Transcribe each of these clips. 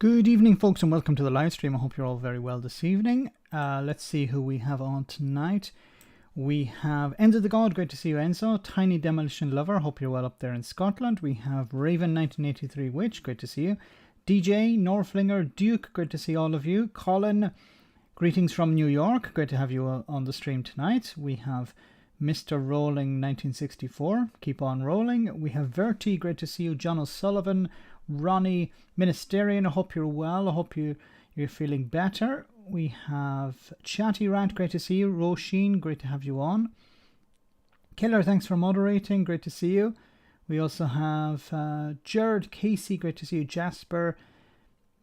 Good evening, folks, and welcome to the live stream. I hope you're all very well this evening. Let's see who we have on tonight. We have Enzo the God. Great to see you, Enzo. Tiny Demolition Lover. Hope you're well up there in Scotland. We have Raven 1983 Witch. Great to see you. DJ Norflinger Duke. Great to see all of you. Colin. Greetings from New York. Great to have you on the stream tonight. We have Mr. Rolling 1964. Keep on rolling. We have Verti. Great to see you. John O'Sullivan. Ronnie Ministerian. I hope you're well. I hope you're feeling better. We have Chatty Rat. Great to see you. Roisin. Great to have you on. Killer. Thanks for moderating. Great to see you. We also have Jared Casey. Great to see you. Jasper.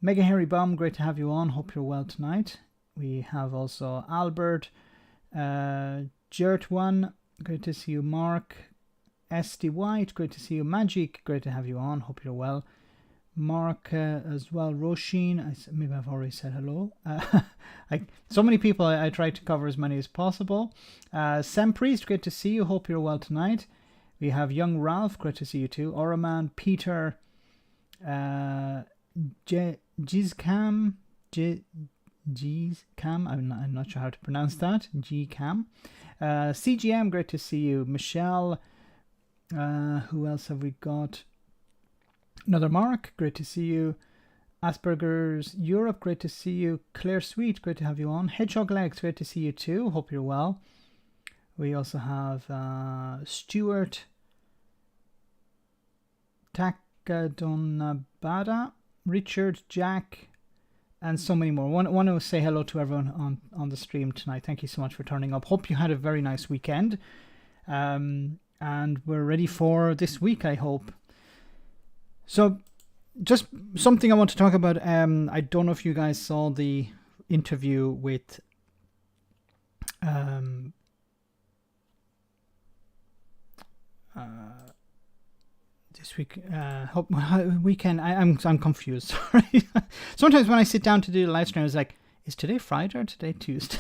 Mega Hairy Bomb. Great to have you on. Hope you're well tonight. We have also Albert, Jert1, great to see you. Mark, SD White, great to see you. Magic, great to have you on. Hope you're well. Mark as well. Roisin, maybe I've already said hello. So many people, I try to cover as many as possible. Sam Priest, great to see you. Hope you're well tonight. We have Young Ralph, great to see you too. Oraman, Peter, Gizcam, I'm not sure how to pronounce that. G-Cam. CGM, great to see you. Michelle. Who else have we got? Another Mark, great to see you. Asperger's Europe, great to see you. Claire Sweet, great to have you on. Hedgehog Legs, great to see you too. Hope you're well. We also have Stuart Takadonabada, Richard, Jack, and so many more. Want to say hello to everyone on the stream tonight. Thank you so much for turning up. Hope you had a very nice weekend. And we're ready for this week, I hope. So, just something I want to talk about. I don't know if you guys saw the interview with this week, weekend. I'm confused. Sorry. Sometimes when I sit down to do the live stream, I was like, is today Friday or today Tuesday?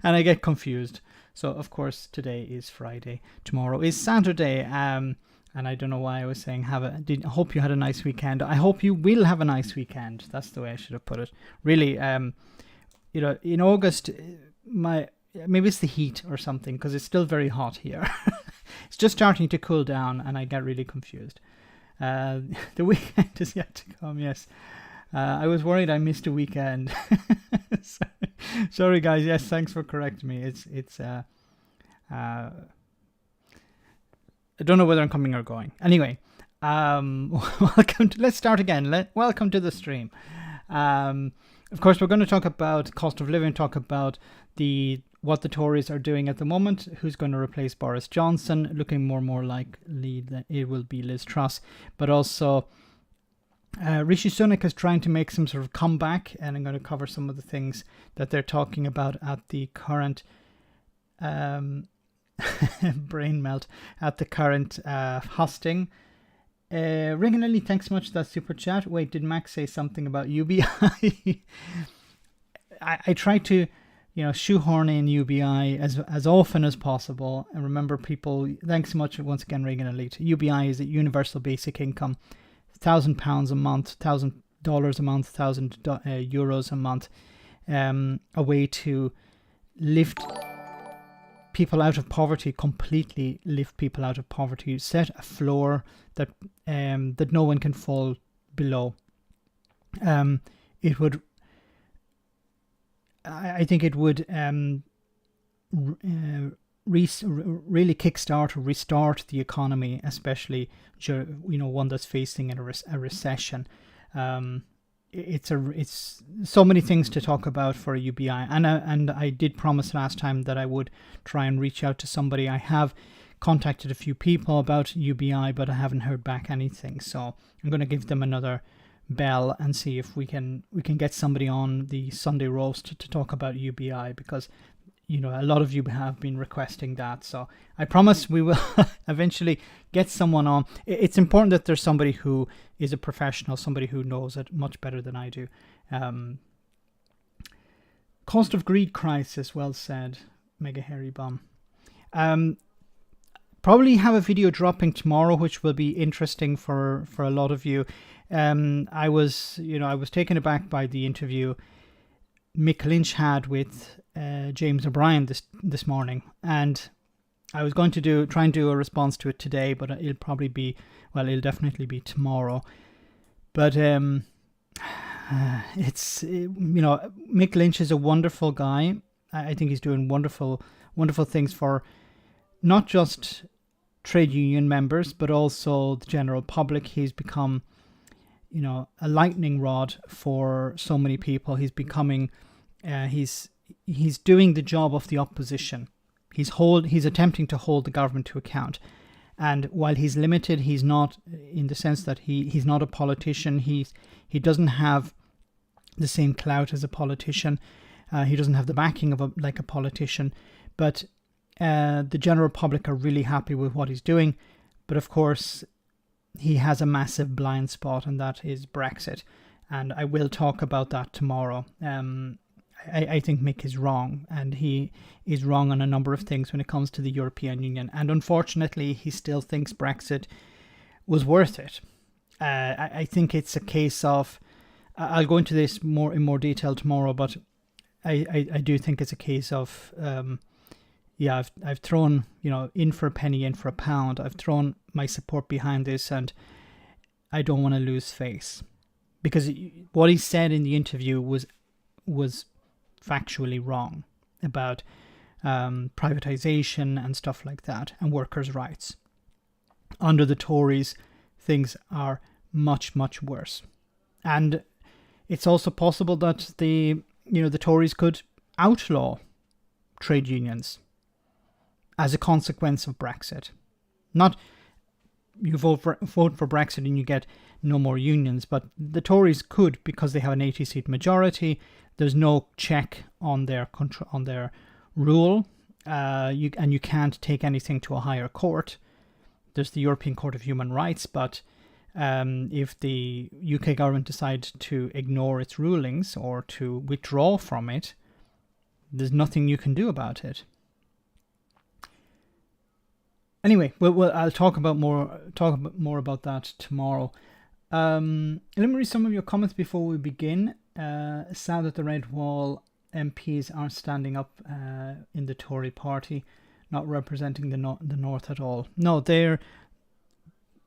And I get confused. So of course today is Friday. Tomorrow is Saturday. And I don't know why I was saying I hope you had a nice weekend. I hope you will have a nice weekend. That's the way I should have put it. Really, in August, maybe it's the heat or something, because it's still very hot here. It's just starting to cool down, and I get really confused. The weekend is yet to come, yes. I was worried I missed a weekend. Sorry, guys. Yes, thanks for correcting me. I don't know whether I'm coming or going. Anyway, welcome to. Let's start again. Welcome to the stream. Of course, we're going to talk about cost of living. Talk about what the Tories are doing at the moment, who's going to replace Boris Johnson, looking more and more likely that it will be Liz Truss, but also Rishi Sunak is trying to make some sort of comeback, and I'm going to cover some of the things that they're talking about at the current brain melt, at the current hosting. Ring and Lily, thanks so much for that super chat. Wait, did Max say something about UBI? I try to shoehorn in UBI as often as possible. And remember, people, thanks so much once again, Reagan Elite. UBI is a universal basic income, £1,000 a month, $1,000 a month, €1,000 a month, a way to lift people out of poverty, completely lift people out of poverty, set a floor that no one can fall below. It would. I think it would really kickstart or restart the economy, especially one that's facing a recession. It's so many things to talk about for a UBI, and I did promise last time that I would try and reach out to somebody. I have contacted a few people about UBI, but I haven't heard back anything. So I'm going to give them another bell and see if we can get somebody on the Sunday roast to talk about UBI, because a lot of you have been requesting that. So I promise we will eventually get someone on. It's important that there's somebody who is a professional, somebody who knows it much better than I do. Cost of greed crisis, well said, Mega Hairy Bomb. Probably have a video dropping tomorrow, which will be interesting for a lot of you. I was taken aback by the interview Mick Lynch had with James O'Brien this morning, and I was going to try and do a response to it today, but it'll definitely be tomorrow. But Mick Lynch is a wonderful guy. I think he's doing wonderful things for not just trade union members, but also the general public. He's become, a lightning rod for so many people. He's becoming, he's doing the job of the opposition. He's attempting to hold the government to account. And while he's limited, he's not, in the sense that he's not a politician. He doesn't have the same clout as a politician. He doesn't have the backing of a politician. But the general public are really happy with what he's doing. But of course, he has a massive blind spot, and that is Brexit. And I will talk about that tomorrow. I think Mick is wrong, and he is wrong on a number of things when it comes to the European Union. And unfortunately, he still thinks Brexit was worth it. I think it's a case of, I'll go into this in more detail tomorrow, but I do think it's a case of, I've thrown, in for a penny, in for a pound. I've thrown my support behind this, and I don't want to lose face. Because what he said in the interview was factually wrong about privatization and stuff like that, and workers' rights. Under the Tories, things are much, much worse. And it's also possible that the Tories could outlaw trade unions as a consequence of Brexit. Not you vote for Brexit and you get no more unions, but the Tories could, because they have an 80-seat majority. There's no check on their rule, and you can't take anything to a higher court. There's the European Court of Human Rights, but if the UK government decides to ignore its rulings or to withdraw from it, there's nothing you can do about it. Anyway, I'll talk about more about that tomorrow. Let me read some of your comments before we begin. Sad that the Red Wall MPs aren't standing up in the Tory party, not representing the North at all. No,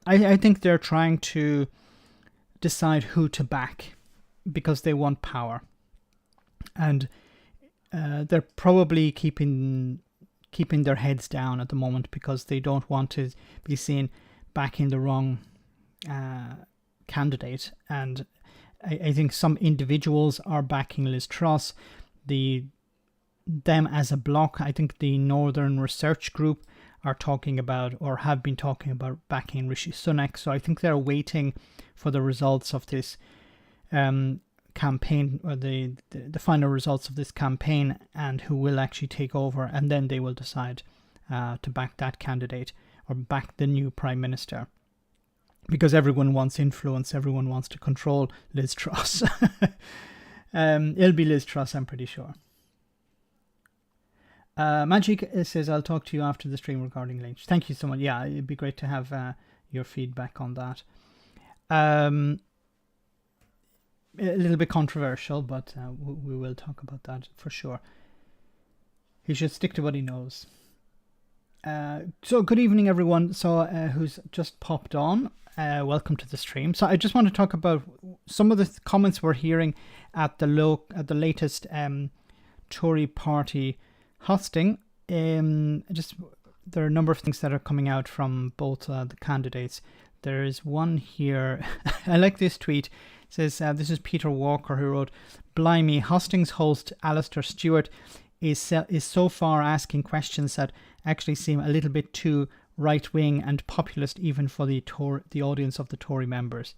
I think they're trying to decide who to back because they want power, and they're probably keeping their heads down at the moment because they don't want to be seen backing the wrong candidate. And I think some individuals are backing Liz Truss. Them as a bloc, I think the Northern Research Group are talking about, or have been talking about, backing Rishi Sunak. So I think they're waiting for the results of this campaign, or the final results of this campaign, and who will actually take over, and then they will decide to back that candidate or back the new Prime Minister. Because everyone wants influence, everyone wants to control Liz Truss. It'll be Liz Truss, I'm pretty sure. Magic says, I'll talk to you after the stream regarding Lynch. Thank you so much. Yeah, it'd be great to have your feedback on that. A little bit controversial, but we will talk about that for sure. He should stick to what he knows. So good evening, everyone. So who's just popped on? Welcome to the stream. So I just want to talk about some of the comments we're hearing at the latest Tory party hosting. There are a number of things that are coming out from both the candidates. There is one here. I like this tweet. It says, this is Peter Walker, who wrote, "Blimey, hostings host Alistair Stewart is so far asking questions that actually seem a little bit too right-wing and populist even for the audience of the Tory members."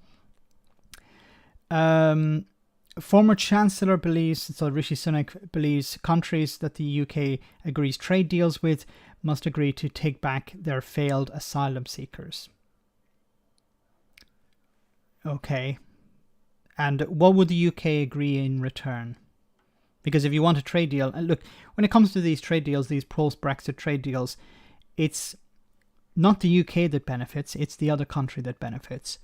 Former Chancellor believes, so Rishi Sunak believes, countries that the UK agrees trade deals with must agree to take back their failed asylum seekers. Okay. And what would the UK agree in return? Because if you want a trade deal, and look, when it comes to these trade deals, these post-Brexit trade deals, it's not the UK that benefits, it's the other country that benefits.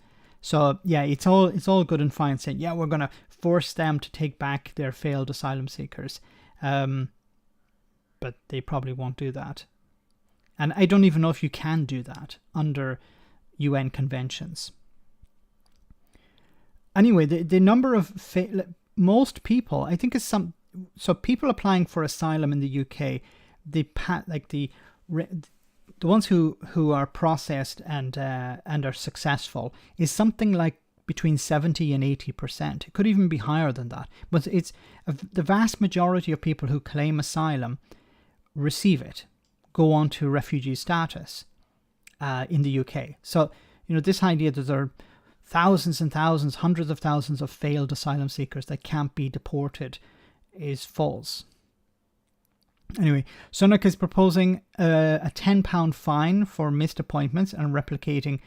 So yeah, it's all good and fine saying, yeah, we're going to force them to take back their failed asylum seekers. But they probably won't do that. And I don't even know if you can do that under UN conventions. Anyway, the number of most people, I think, is so people applying for asylum in the UK, the ones who are processed and are successful is something like between 70 and 80%. It could even be higher than that. But it's the vast majority of people who claim asylum receive it, go on to refugee status in the UK. So, this idea that there are thousands and thousands, hundreds of thousands of failed asylum seekers that can't be deported is false. Anyway, Sunak is proposing a £10 fine for missed appointments and replicating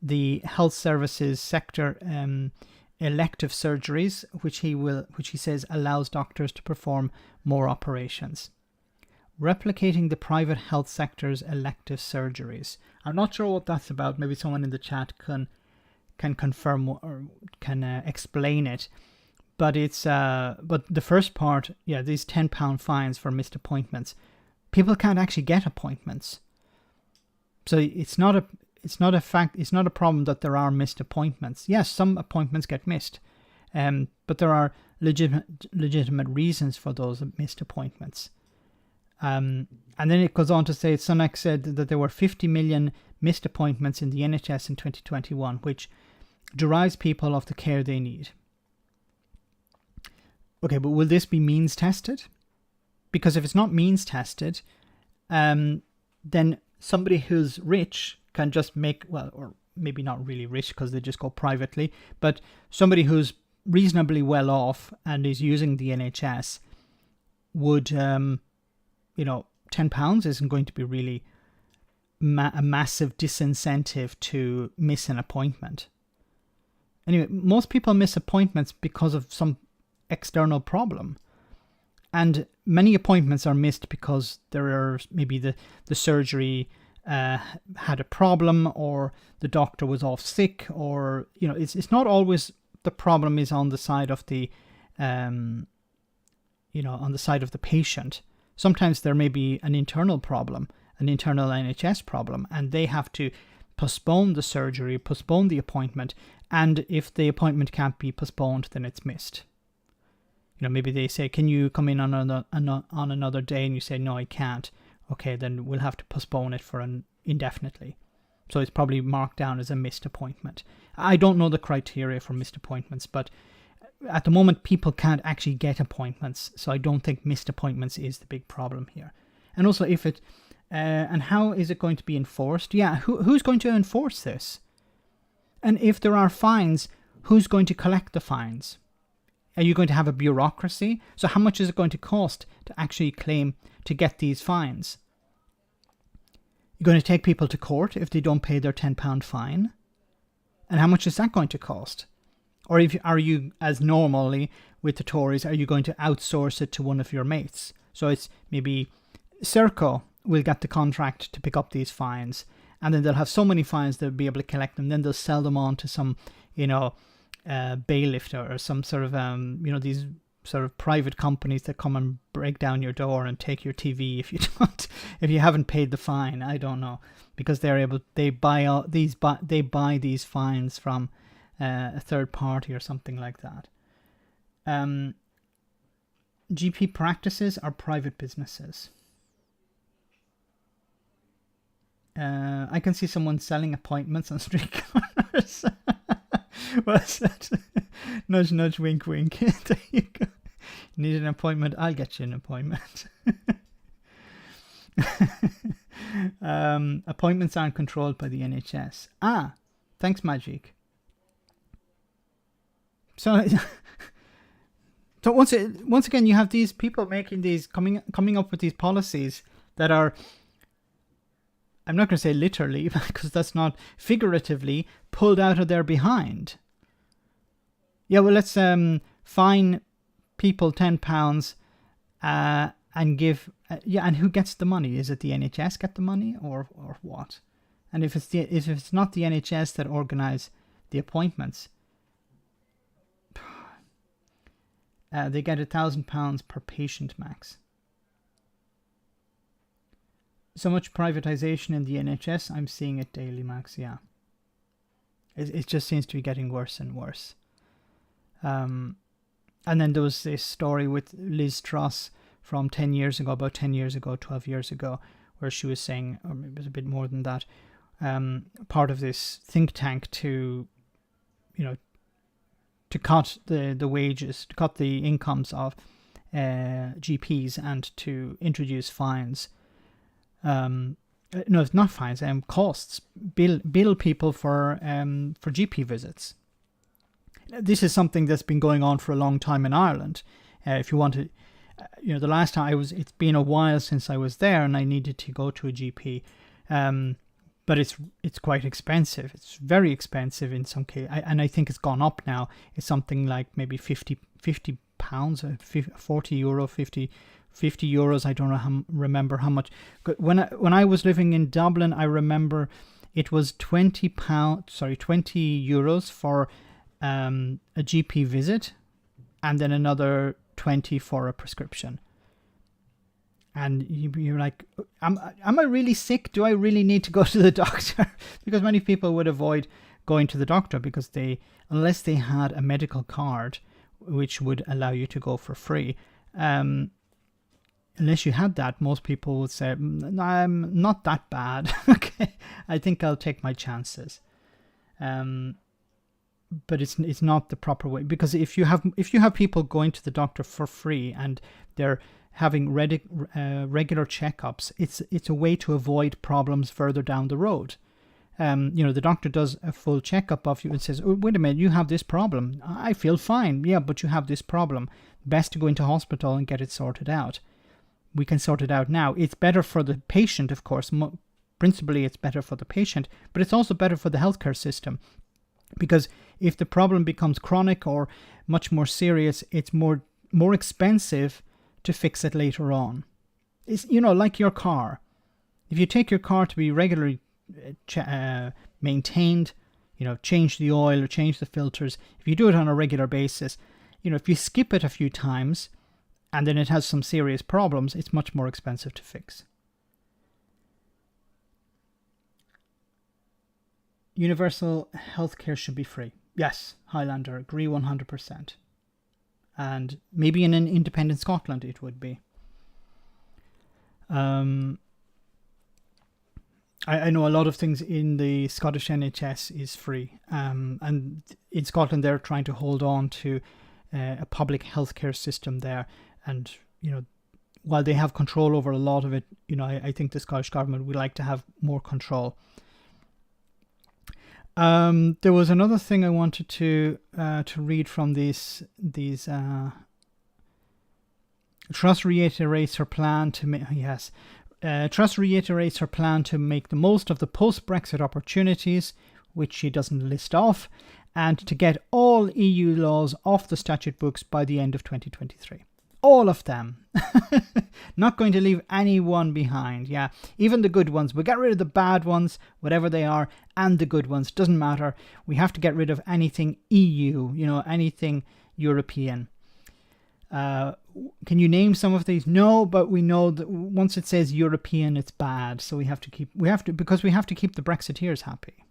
the health services sector elective surgeries, which he says allows doctors to perform more operations. Replicating the private health sector's elective surgeries. I'm not sure what that's about. Maybe someone in the chat can confirm or can explain it. But it's but the first part, yeah, these £10 fines for missed appointments. People can't actually get appointments. So it's not a problem that there are missed appointments. Yes, some appointments get missed, but there are legitimate reasons for those missed appointments. And then it goes on to say, Sunak said that there were 50 million missed appointments in the NHS in 2021, which derives people of the care they need. Okay, but will this be means tested? Because if it's not means tested, then somebody who's rich can just make, well, or maybe not really rich because they just go privately, but somebody who's reasonably well off and is using the NHS would, £10 isn't going to be really a massive disincentive to miss an appointment. Anyway, most people miss appointments because of some external problem. And many appointments are missed because there are maybe the surgery had a problem, or the doctor was off sick, or it's not always the problem is on the side of the on the side of the patient. Sometimes there may be an internal problem, an internal NHS problem, and they have to postpone the surgery, postpone the appointment, and if the appointment can't be postponed, then it's missed. Maybe they say, can you come in on another day? And you say, no, I can't. Okay, then we'll have to postpone it for indefinitely. So it's probably marked down as a missed appointment. I don't know the criteria for missed appointments, but at the moment, people can't actually get appointments. So I don't think missed appointments is the big problem here. And also, if it, and how is it going to be enforced? Yeah, who's going to enforce this? And if there are fines, who's going to collect the fines? Are you going to have a bureaucracy? So how much is it going to cost to actually claim to get these fines? You're going to take people to court if they don't pay their £10 fine? And how much is that going to cost? Or are you, as normally with the Tories, are you going to outsource it to one of your mates? So it's maybe Serco will get the contract to pick up these fines, and then they'll have so many fines they'll be able to collect them. Then they'll sell them on to some, bailiff or some sort of, these sort of private companies that come and break down your door and take your TV if you haven't paid the fine. I don't know, because they buy these fines from a third party or something like that. GP practices are private businesses. I can see someone selling appointments on street corners. What's that? Nudge, nudge, wink, wink. There you go. You need an appointment? I'll get you an appointment. Appointments aren't controlled by the NHS. Thanks, Magic. So once again, you have these people making these coming up with these policies that are, I'm not going to say literally, because that's not, figuratively pulled out of their behind. Yeah, well, let's fine people £10 and give, and who gets the money? Is it the NHS get the money, or what? And if it's not the NHS that organise the appointments. They get £1,000 per patient max. So much privatisation in the NHS, I'm seeing it daily, Max, yeah. It just seems to be getting worse and worse. And then there was this story with Liz Truss from 10 years ago, about 10 years ago, 12 years ago, where she was saying, or maybe it was a bit more than that, part of this think tank to, to cut the wages, to cut the incomes of GPs and to introduce fines. No, it's not fines, costs. Bill people for GP visits. This is something that's been going on for a long time in Ireland. If you want to, the last time it's been a while since I was there and I needed to go to a GP. But it's quite expensive. It's very expensive in some cases, and I think it's gone up now. It's something like maybe £50, 40 euro, 50 euros. I don't remember how much. When I was living in Dublin, I remember it was €20 for a GP visit, and then another 20 for a prescription. And you're like, am I really sick? Do I really need to go to the doctor? Because many people would avoid going to the doctor because unless they had a medical card, which would allow you to go for free. Unless you had that, most people would say, I'm not that bad. Okay, I think I'll take my chances. But it's not the proper way, because if you have people going to the doctor for free and they're having regular checkups, it's a way to avoid problems further down the road. The doctor does a full checkup of you and says, oh, wait a minute, you have this problem. I feel fine. Yeah, but you have this problem. Best to go into hospital and get it sorted out. We can sort it out now. It's better for the patient, of course. Principally, it's better for the patient, but it's also better for the healthcare system. Because if the problem becomes chronic or much more serious, it's more expensive to fix it later on. It's, like your car. If you take your car to be regularly maintained, change the oil or change the filters, if you do it on a regular basis, if you skip it a few times and then it has some serious problems, it's much more expensive to fix. Universal healthcare should be free. Yes, Highlander, agree 100%. And maybe in an independent Scotland it would be. I know a lot of things in the Scottish NHS is free. And in Scotland they're trying to hold on to a public healthcare system there. And, while they have control over a lot of it, I think the Scottish government would like to have more control. There was another thing I wanted to read from these Truss reiterates her plan to make Truss reiterates her plan to make the most of the post-Brexit opportunities, which she doesn't list off, and to get all EU laws off the statute books by the end of 2023. All of them. Not going to leave anyone behind. Yeah, even the good ones. We'll get rid of the bad ones, whatever they are, and the good ones. Doesn't matter. We have to get rid of anything EU, anything European. Can you name some of these? No, but we know that once it says European, it's bad. So because we have to keep the Brexiteers happy.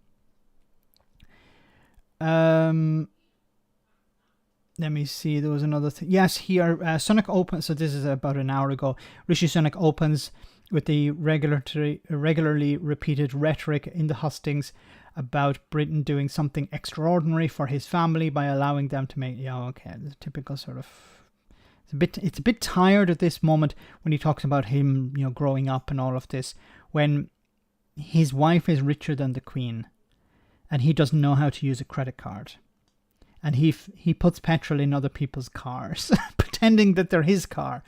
Let me see, there was another thing. Yes, here, Sunak opens, so this is about an hour ago. Rishi Sunak opens with the regularly repeated rhetoric in the hustings about Britain doing something extraordinary for his family by allowing them to make, the typical sort of, it's a bit tired at this moment when he talks about him, growing up and all of this, when his wife is richer than the Queen and he doesn't know how to use a credit card. And he puts petrol in other people's cars, pretending that they're his car.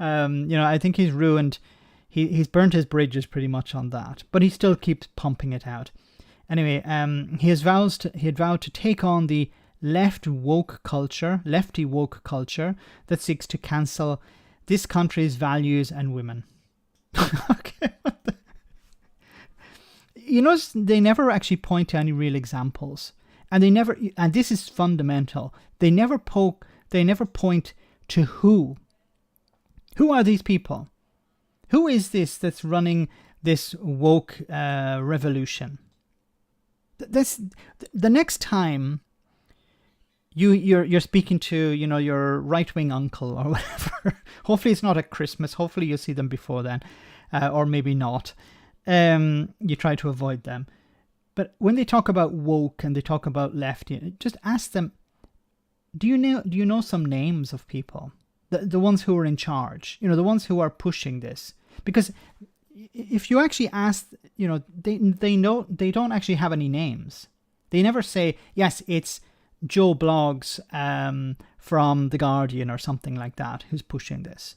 I think he's ruined. He's burnt his bridges pretty much on that, but he still keeps pumping it out. Anyway, he had vowed to take on the lefty woke culture that seeks to cancel this country's values and women. Okay. They never actually point to any real examples. And and this is fundamental, they never point to who. Who are these people? Who is this that's running this woke revolution? The next time you're speaking to, your right-wing uncle or whatever, hopefully it's not at Christmas, hopefully you'll see them before then, or maybe not. You try to avoid them. But when they talk about woke and they talk about lefty, just ask them, do you know some names of people? The ones who are in charge, the ones who are pushing this. Because if you actually ask, they don't actually have any names. They never say, yes, it's Joe Bloggs from The Guardian or something like that who's pushing this.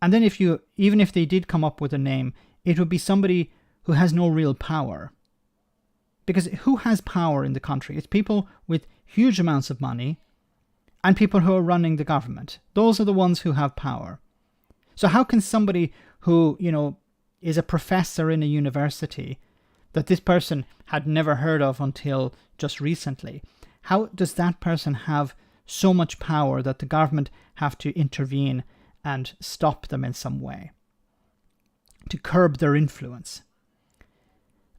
And then even if they did come up with a name, it would be somebody who has no real power. Because who has power in the country? It's people with huge amounts of money and people who are running the government. Those are the ones who have power. So how can somebody who, is a professor in a university that this person had never heard of until just recently, how does that person have so much power that the government have to intervene and stop them in some way to curb their influence?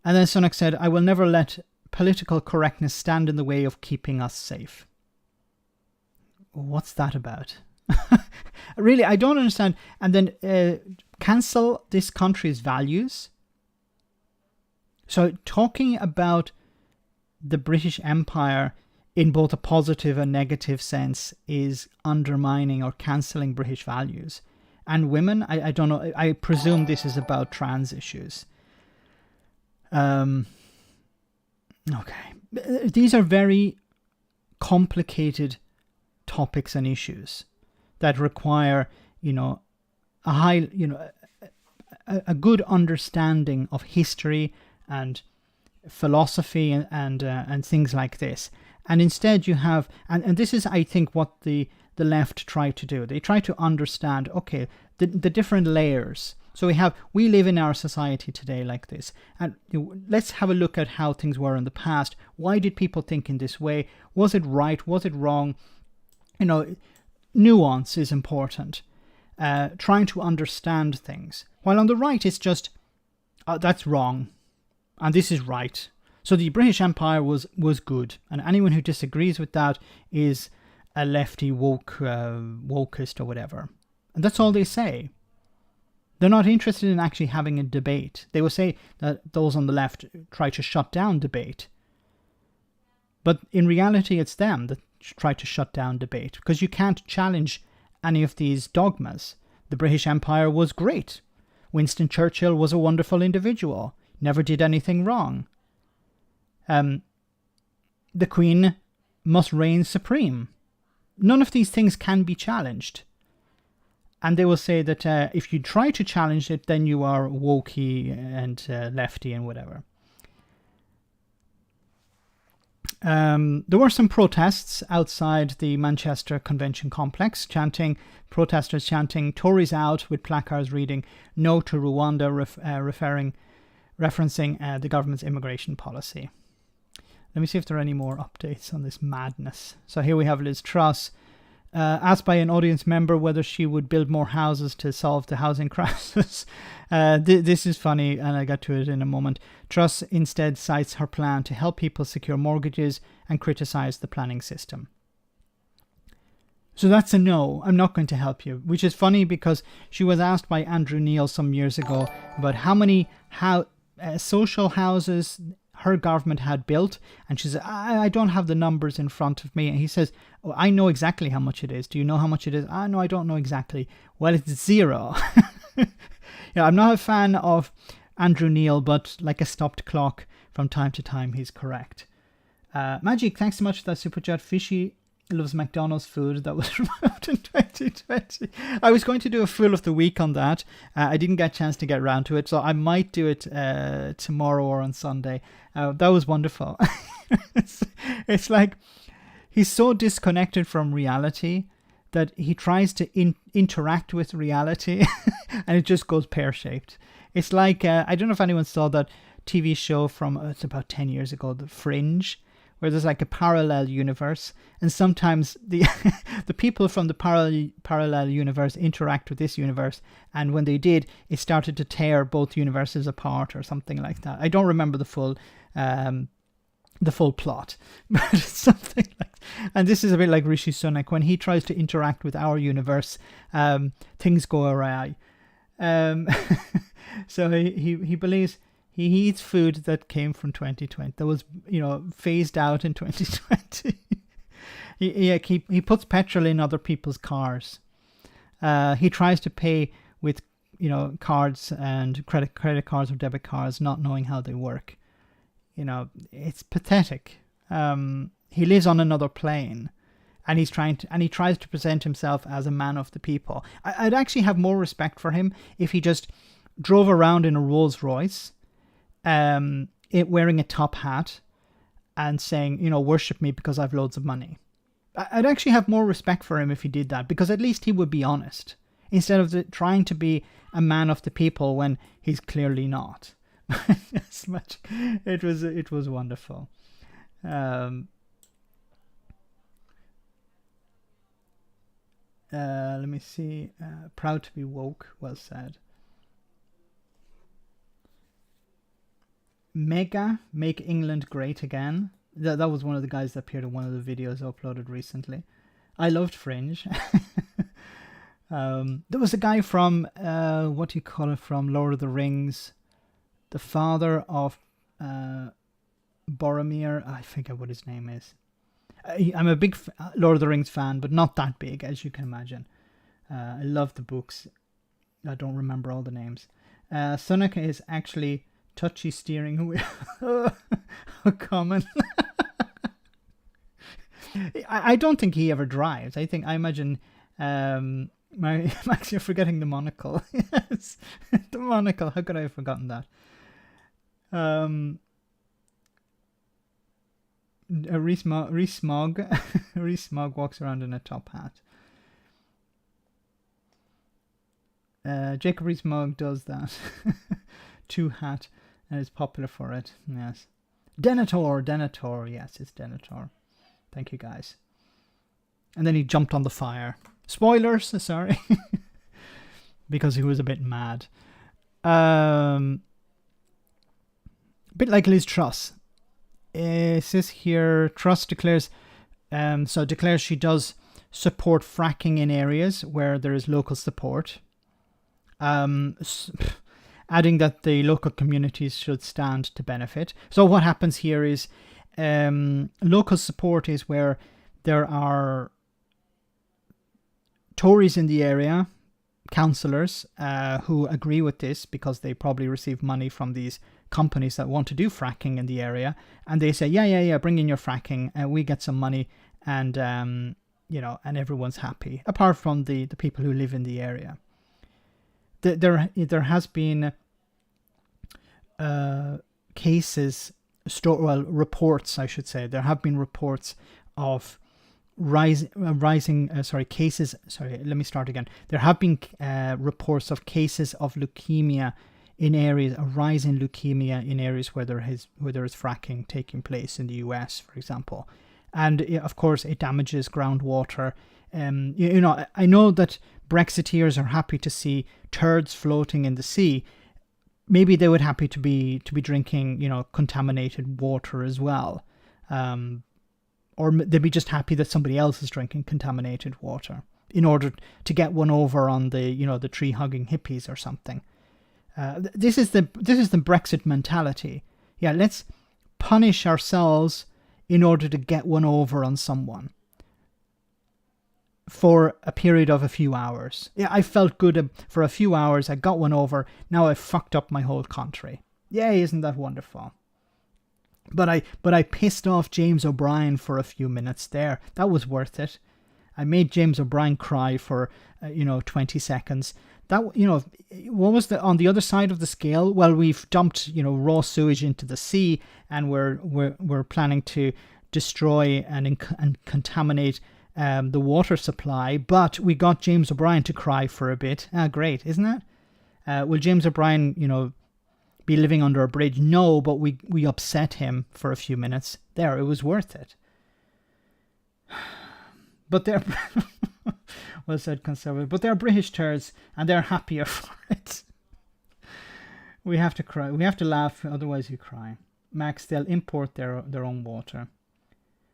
And then Sunak said, I will never let political correctness stand in the way of keeping us safe. What's that about? Really, I don't understand. And then cancel this country's values. So talking about the British Empire in both a positive and negative sense is undermining or cancelling British values. And women, I don't know, I presume this is about trans issues. Okay. These are very complicated topics and issues that require, a high, a good understanding of history and philosophy and things like this. And instead you have, and this is, I think, what the left try to do. They try to understand, okay, the different layers. So we live in our society today like this. And let's have a look at how things were in the past. Why did people think in this way? Was it right? Was it wrong? Nuance is important. Trying to understand things. While on the right, it's just, that's wrong. And this is right. So the British Empire was good. And anyone who disagrees with that is a lefty wokeist or whatever. And that's all they say. They're not interested in actually having a debate. They will say that those on the left try to shut down debate. But in reality, it's them that try to shut down debate, because you can't challenge any of these dogmas. The British Empire was great. Winston Churchill was a wonderful individual. Never did anything wrong. The Queen must reign supreme. None of these things can be challenged. And they will say that if you try to challenge it, then you are wokey and lefty and whatever. There were some protests outside the Manchester Convention Complex, protesters chanting "Tories out" with placards reading "No to Rwanda," referencing the government's immigration policy. Let me see if there are any more updates on this madness. So here we have Liz Truss, asked by an audience member whether she would build more houses to solve the housing crisis. This is funny, and I'll get to it in a moment. Truss instead cites her plan to help people secure mortgages and criticise the planning system. So that's a no. I'm not going to help you, which is funny because she was asked by Andrew Neil some years ago about how many social houses her government had built, and she said, I don't have the numbers in front of me. And he says, oh, I know exactly how much it is. Do you know how much it is? No, I don't know exactly. Well, it's zero. I'm not a fan of Andrew Neil, but like a stopped clock, from time to time he's correct. Magic, thanks so much for that super chat. Fishy loves McDonald's food that was removed in 2020. I was going to do a full of the week on that. I didn't get a chance to get around to it, so I might do it tomorrow or on Sunday. That was wonderful. It's like he's so disconnected from reality that he tries to interact with reality and it just goes pear-shaped. It's like, I don't know if anyone saw that TV show from, it's about 10 years ago, The Fringe, where there's like a parallel universe, and sometimes the the people from the parallel universe interact with this universe, and when they did, it started to tear both universes apart or something like that. I don't remember the full plot, but it's something like, and this is a bit like Rishi Sunak when he tries to interact with our universe, things go awry. So he believes he eats food that came from 2020, that was phased out in 2020. he puts petrol in other people's cars. He tries to pay with cards and credit cards or debit cards, not knowing how they work. It's pathetic. He lives on another plane, and he tries to present himself as a man of the people. I'd actually have more respect for him if he just drove around in a Rolls Royce, wearing a top hat, and saying, worship me because I've loads of money. I'd actually have more respect for him if he did that, because at least he would be honest, instead of trying to be a man of the people when he's clearly not. As much, it was wonderful. Let me see. Proud to be woke. Well said. Mega, make England great again. That was one of the guys that appeared in one of the videos uploaded recently. I loved Fringe. There was a guy from what do you call it, from Lord of the Rings, the father of Boromir. I forget what his name is. I'm a big Lord of the Rings fan, but not that big, as you can imagine. I love the books. I don't remember all the names. Sunak is actually touchy steering wheel. Common. I don't think he ever drives. I imagine Max, you're forgetting the monocle. Yes, the monocle. How could I have forgotten that? Rees-Mogg walks around in a top hat. Jacob Rees-Mogg does that. Two hat, and is popular for it. Yes. Denethor. Yes, it's Denethor. Thank you, guys. And then he jumped on the fire. Spoilers, sorry. Because he was a bit mad. Bit like Liz Truss. It says here, Truss declares she does support fracking in areas where there is local support. Adding that the local communities should stand to benefit. So what happens here is local support is where there are Tories in the area, councillors who agree with this because they probably receive money from these companies that want to do fracking in the area, and they say, yeah, bring in your fracking, and we get some money, and and everyone's happy, apart from the people who live in the area. There has been reports, I should say. There have been reports of cases. Sorry, let me start again. There have been reports of cases of leukemia in areas, a rise in leukemia in areas where there is fracking taking place in the US, for example. And of course, it damages groundwater. I know that Brexiteers are happy to see turds floating in the sea. Maybe they would happy to be drinking, contaminated water as well, or they'd be just happy that somebody else is drinking contaminated water in order to get one over on the tree hugging hippies or something. This is the Brexit mentality. Yeah, let's punish ourselves in order to get one over on someone for a period of a few hours. Yeah, I felt good for a few hours. I got one over. Now I've fucked up my whole country. Yay, isn't that wonderful? But I pissed off James O'Brien for a few minutes there. That was worth it. I made James O'Brien cry for 20 seconds. That what was on the other side of the scale? Well, we've dumped raw sewage into the sea, and we're planning to destroy and contaminate the water supply. But we got James O'Brien to cry for a bit. Great, isn't it? Will James O'Brien be living under a bridge? No, but we upset him for a few minutes. There, it was worth it. But they're well said, Conservative. But they're British turds, and they're happier for it. We have to cry. We have to laugh, otherwise you cry. Max, they'll import their own water.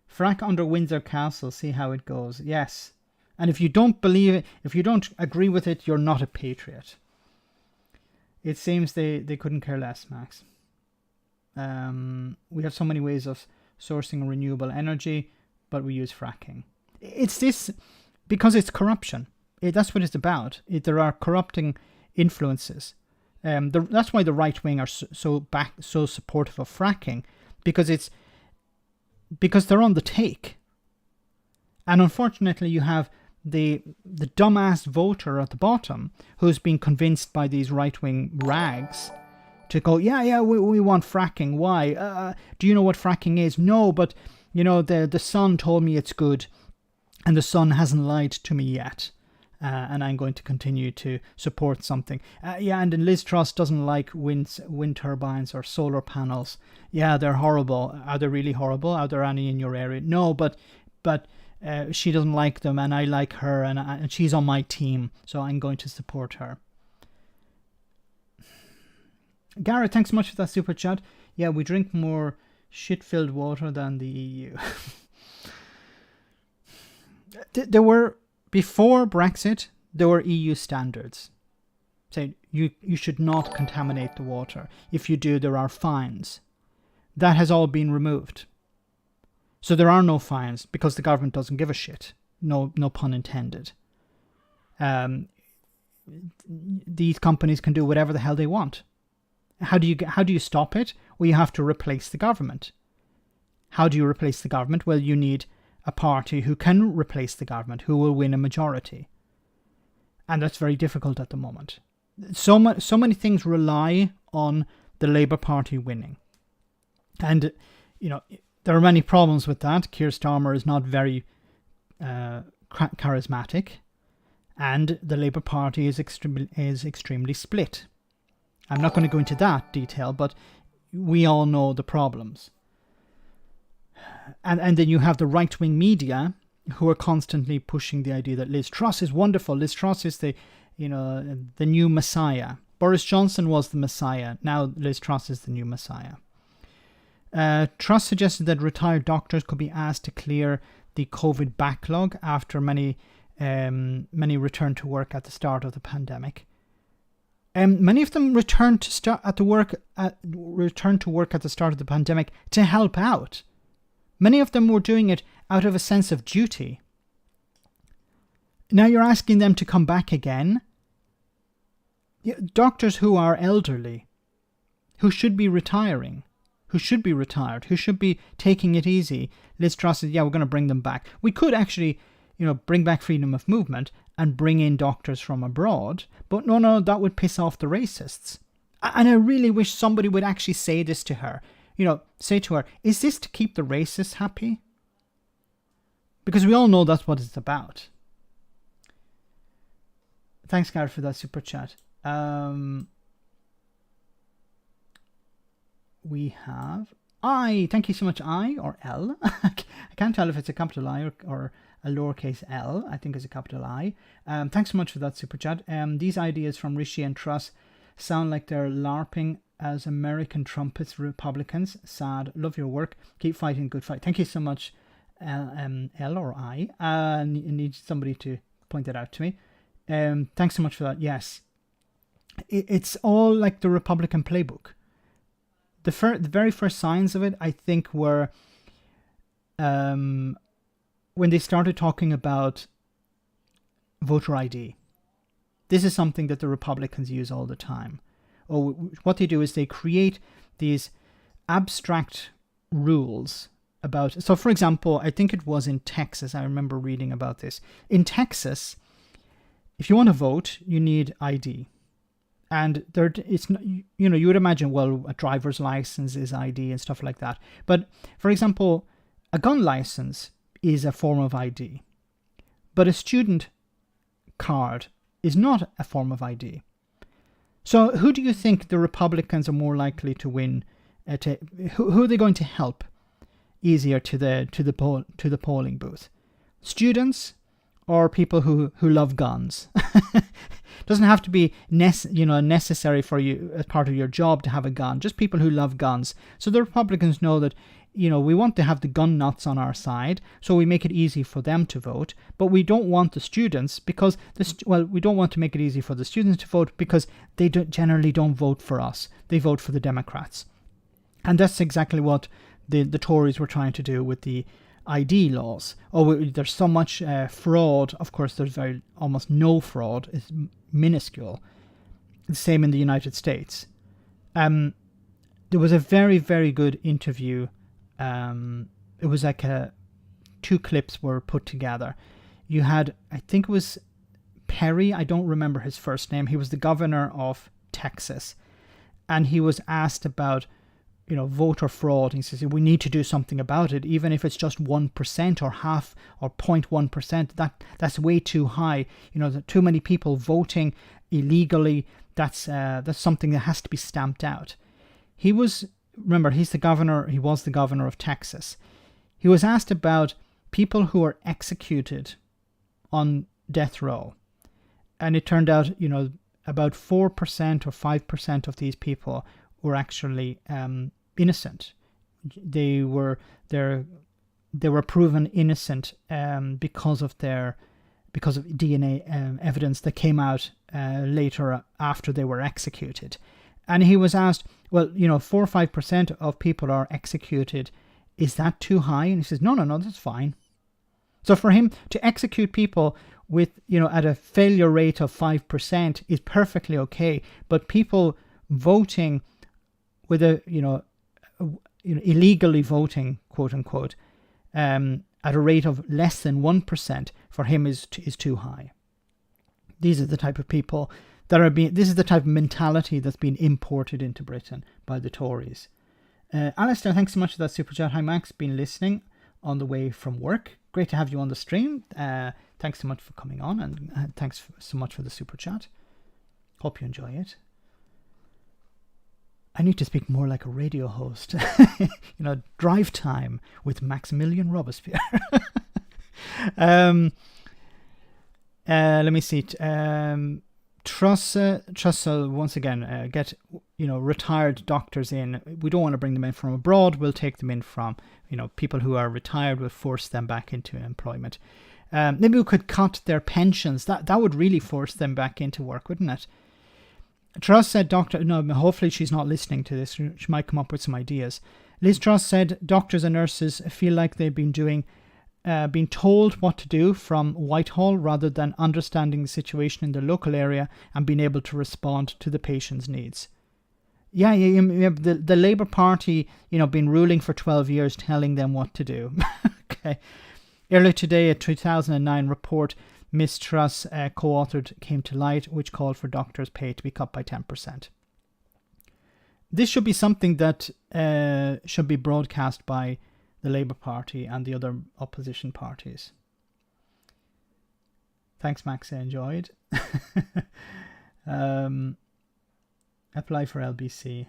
Frack under Windsor Castle, see how it goes. Yes. And if you don't believe it, if you don't agree with it, you're not a patriot. It seems they couldn't care less, Max. We have so many ways of sourcing renewable energy, but we use fracking. It's this, because it's corruption. That's what it's about. There are corrupting influences. That's why the right wing are so supportive of fracking, because they're on the take. And unfortunately, you have the dumbass voter at the bottom who's been convinced by these right-wing rags to go, we want fracking. Why? Do you know what fracking is? No, but the Sun told me it's good, and the Sun hasn't lied to me yet. And I'm going to continue to support something. And then Liz Truss doesn't like wind turbines or solar panels. Yeah, they're horrible. Are they really horrible? Are there any in your area? No, but she doesn't like them, and I like her, and she's on my team, so I'm going to support her. Garrett, thanks so much for that super chat. Yeah, we drink more shit-filled water than the EU. There were, before Brexit, there were EU standards saying you should not contaminate the water. If you do, there are fines. That has all been removed. So there are no fines because the government doesn't give a shit. No pun intended. These companies can do whatever the hell they want. How do you stop it? Well, you have to replace the government. How do you replace the government? Well, you need a party who can replace the government, who will win a majority. And that's very difficult at the moment. So many things rely on the Labour Party winning. And, there are many problems with that. Keir Starmer is not very charismatic, and the Labour Party is extremely split. I'm not going to go into that detail, but we all know the problems. And then you have the right-wing media who are constantly pushing the idea that Liz Truss is wonderful. Liz Truss is the new messiah. Boris Johnson was the messiah. Now Liz Truss is the new messiah. Truss suggested that retired doctors could be asked to clear the COVID backlog after many returned to work at the start of the pandemic. Many of them returned to work at the start of the pandemic to help out. Many of them were doing it out of a sense of duty. Now you're asking them to come back again? Doctors who are elderly, who should be retiring, who should be retired, who should be taking it easy. Liz Truss said, we're going to bring them back. We could actually, bring back freedom of movement and bring in doctors from abroad. But no, that would piss off the racists. And I really wish somebody would actually say this to her. Say to her, is this to keep the racists happy? Because we all know that's what it's about. Thanks, Gareth, for that super chat. We have I. Thank you so much, I or L. I can't tell if it's a capital I or a lowercase l. I think it's a capital I. Thanks so much for that super chat. These ideas from Rishi and Truss sound like they're LARPing as American trumpets Republicans. Sad. Love your work. Keep fighting. Good fight. Thank you so much, L or I. I need somebody to point that out to me. Thanks so much for that. Yes. It's all like the Republican playbook. The very first signs of it, I think, were when they started talking about voter ID. This is something that the Republicans use all the time. Or what they do is they create these abstract rules about... So, for example, I think it was in Texas. I remember reading about this. In Texas, if you want to vote, you need ID. And you would imagine, well, a driver's license is ID and stuff like that. But, for example, a gun license is a form of ID. But a student card is not a form of ID. So who do you think the Republicans are more likely to win? Who are they going to help easier to the polling booth? Students or people who love guns? Doesn't have to be necessary for you as part of your job to have a gun. Just people who love guns. So the Republicans know that we want to have the gun nuts on our side, so we make it easy for them to vote. But we don't want the students because we don't want to make it easy for the students to vote because they generally don't vote for us. They vote for the Democrats, and that's exactly what the Tories were trying to do with the ID laws. There's so much fraud. Of course, there's almost no fraud. It's minuscule. The same in the United States. There was a very, very good interview. It was like two clips were put together. You had, I think it was Perry. I don't remember his first name. He was the governor of Texas, and he was asked about voter fraud. He says we need to do something about it, even if it's just 1% or half or 0.1%. That's way too high. Too many people voting illegally. That's something that has to be stamped out. Remember, he's the governor. He was the governor of Texas. He was asked about people who are executed on death row, and it turned out about 4% or 5% of these people were actually innocent. They were proven innocent because of DNA evidence that came out later after they were executed. And he was asked, 4 or 5% of people are executed. Is that too high? And he says, no, that's fine. So for him to execute people with at a failure rate of 5% is perfectly okay. But people voting with illegally voting, quote unquote, at a rate of less than 1% for him is too high. These are the type of people this is the type of mentality that's been imported into Britain by the Tories. Alistair, thanks so much for that super chat. Hi Max, been listening on the way from work. Great to have you on the stream. Thanks so much for coming on, and thanks so much for the super chat. Hope you enjoy it. I need to speak more like a radio host. Drive time with Maximilian Robespierre. Let me see. Truss once again get retired doctors in. We don't want to bring them in from abroad. We'll take them in from people who are retired. We'll force them back into employment. Maybe we could cut their pensions. That would really force them back into work, wouldn't it? Truss said hopefully she's not listening to this. She might come up with some ideas. Liz Truss said doctors and nurses feel like they've been told what to do from Whitehall rather than understanding the situation in the local area and being able to respond to the patient's needs. Yeah, the Labour Party, been ruling for 12 years telling them what to do. Okay. Earlier today, a 2009 report Ms. Truss co-authored came to light, which called for doctors' pay to be cut by 10%. This should be something that should be broadcast by the Labour Party and the other opposition parties. Thanks, Max. I enjoyed. Apply for LBC.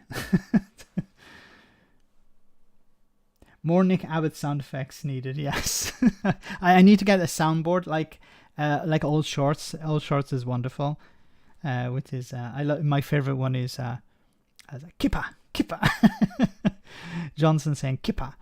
More Nick Abbott sound effects needed. Yes, I need to get a soundboard like Old Shorts. Old Shorts is wonderful. With his, my favorite one is Kippa. Johnson saying Kippa.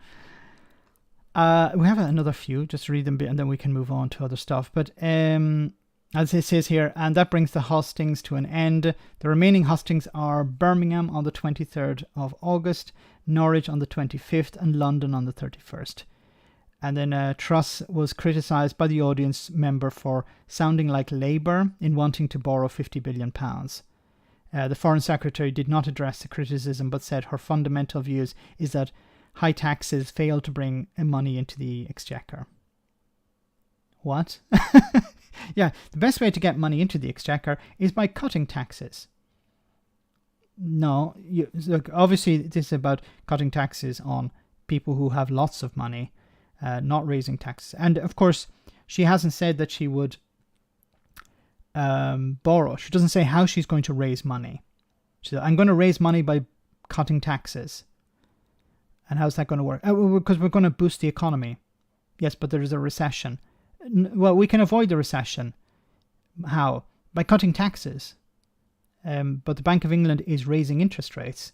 We have another few. Just read them a bit, and then we can move on to other stuff. But as it says here, and that brings the hustings to an end. The remaining hustings are Birmingham on the 23rd of August, Norwich on the 25th, and London on the 31st. And then Truss was criticised by the audience member for sounding like Labour in wanting to borrow £50 billion. The Foreign Secretary did not address the criticism, but said her fundamental views is that high taxes fail to bring money into the exchequer. What? Yeah, the best way to get money into the exchequer is by cutting taxes. No, look, obviously this is about cutting taxes on people who have lots of money, not raising taxes. And of course, she hasn't said that she would borrow. She doesn't say how she's going to raise money. She said, I'm going to raise money by cutting taxes. And how's that going to work? Because we're going to boost the economy. Yes, but there is a recession. Well, we can avoid the recession. How? By cutting taxes. But the Bank of England is raising interest rates.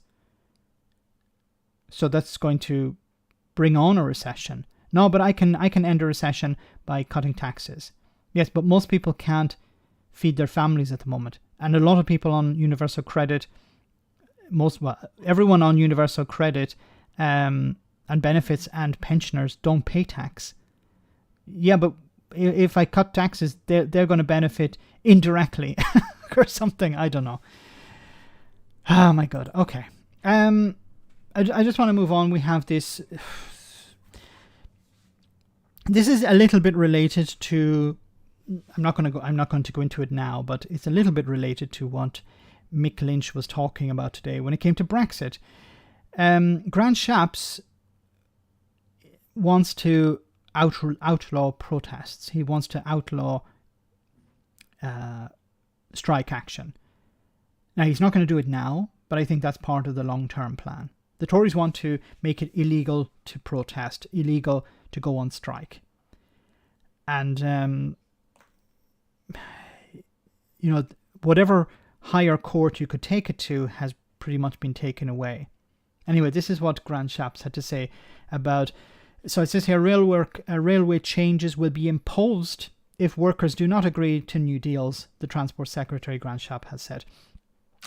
So that's going to bring on a recession. No, but I can end a recession by cutting taxes. Yes, but most people can't feed their families at the moment. And a lot of people on universal credit, everyone on universal credit and benefits and pensioners don't pay tax. Yeah, but if I cut taxes, they're going to benefit indirectly or something. I don't know. Oh my God. Okay. I just want to move on. We have this. This is a little bit related to. I'm not going to go into it now, but it's a little bit related to what Mick Lynch was talking about today when it came to Brexit. Grant Shapps wants to outlaw protests. He wants to outlaw strike action. Now, he's not going to do it now, but I think that's part of the long-term plan. The Tories want to make it illegal to protest, illegal to go on strike. And, whatever higher court you could take it to has pretty much been taken away. Anyway, this is what Grant Shapps had to say about. So it says here, railway changes will be imposed if workers do not agree to new deals, the Transport Secretary Grant Shapps has said.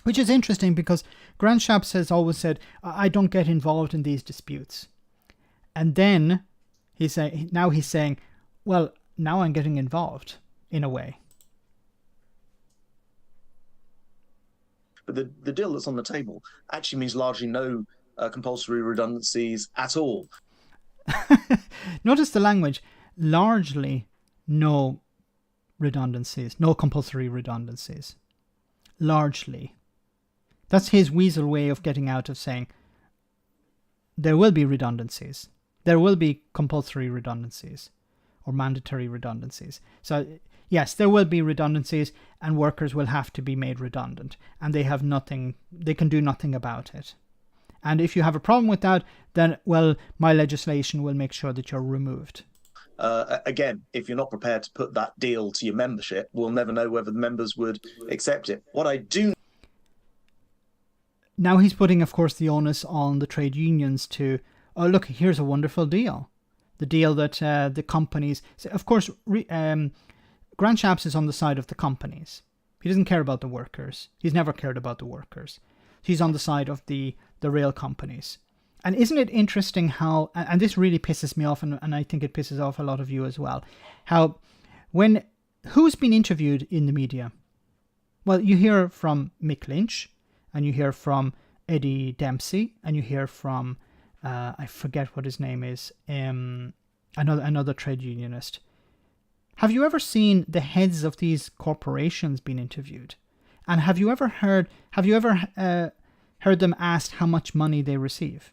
Which is interesting because Grant Shapps has always said, I don't get involved in these disputes. And then he's saying, well, now I'm getting involved in a way. But the deal that's on the table actually means largely no compulsory redundancies at all. Notice the language. Largely no redundancies, no compulsory redundancies. Largely. That's his weasel way of getting out of saying there will be redundancies. There will be compulsory redundancies or mandatory redundancies. So yes, there will be redundancies and workers will have to be made redundant and they can do nothing about it. And if you have a problem with that, then, well, my legislation will make sure that you're removed. Again, if you're not prepared to put that deal to your membership, we'll never know whether the members would accept it. What I do... Now he's putting, of course, the onus on the trade unions to, oh, look, here's a wonderful deal. The deal that the companies... Of course, Grant Shapps is on the side of the companies. He doesn't care about the workers. He's never cared about the workers. He's on the side of the rail companies. And isn't it interesting how, and this really pisses me off, and I think it pisses off a lot of you as well, how who's been interviewed in the media? Well, you hear from Mick Lynch, and you hear from Eddie Dempsey, and you hear from, I forget what his name is, another trade unionist. Have you ever seen the heads of these corporations being interviewed? And have you ever heard them asked how much money they receive?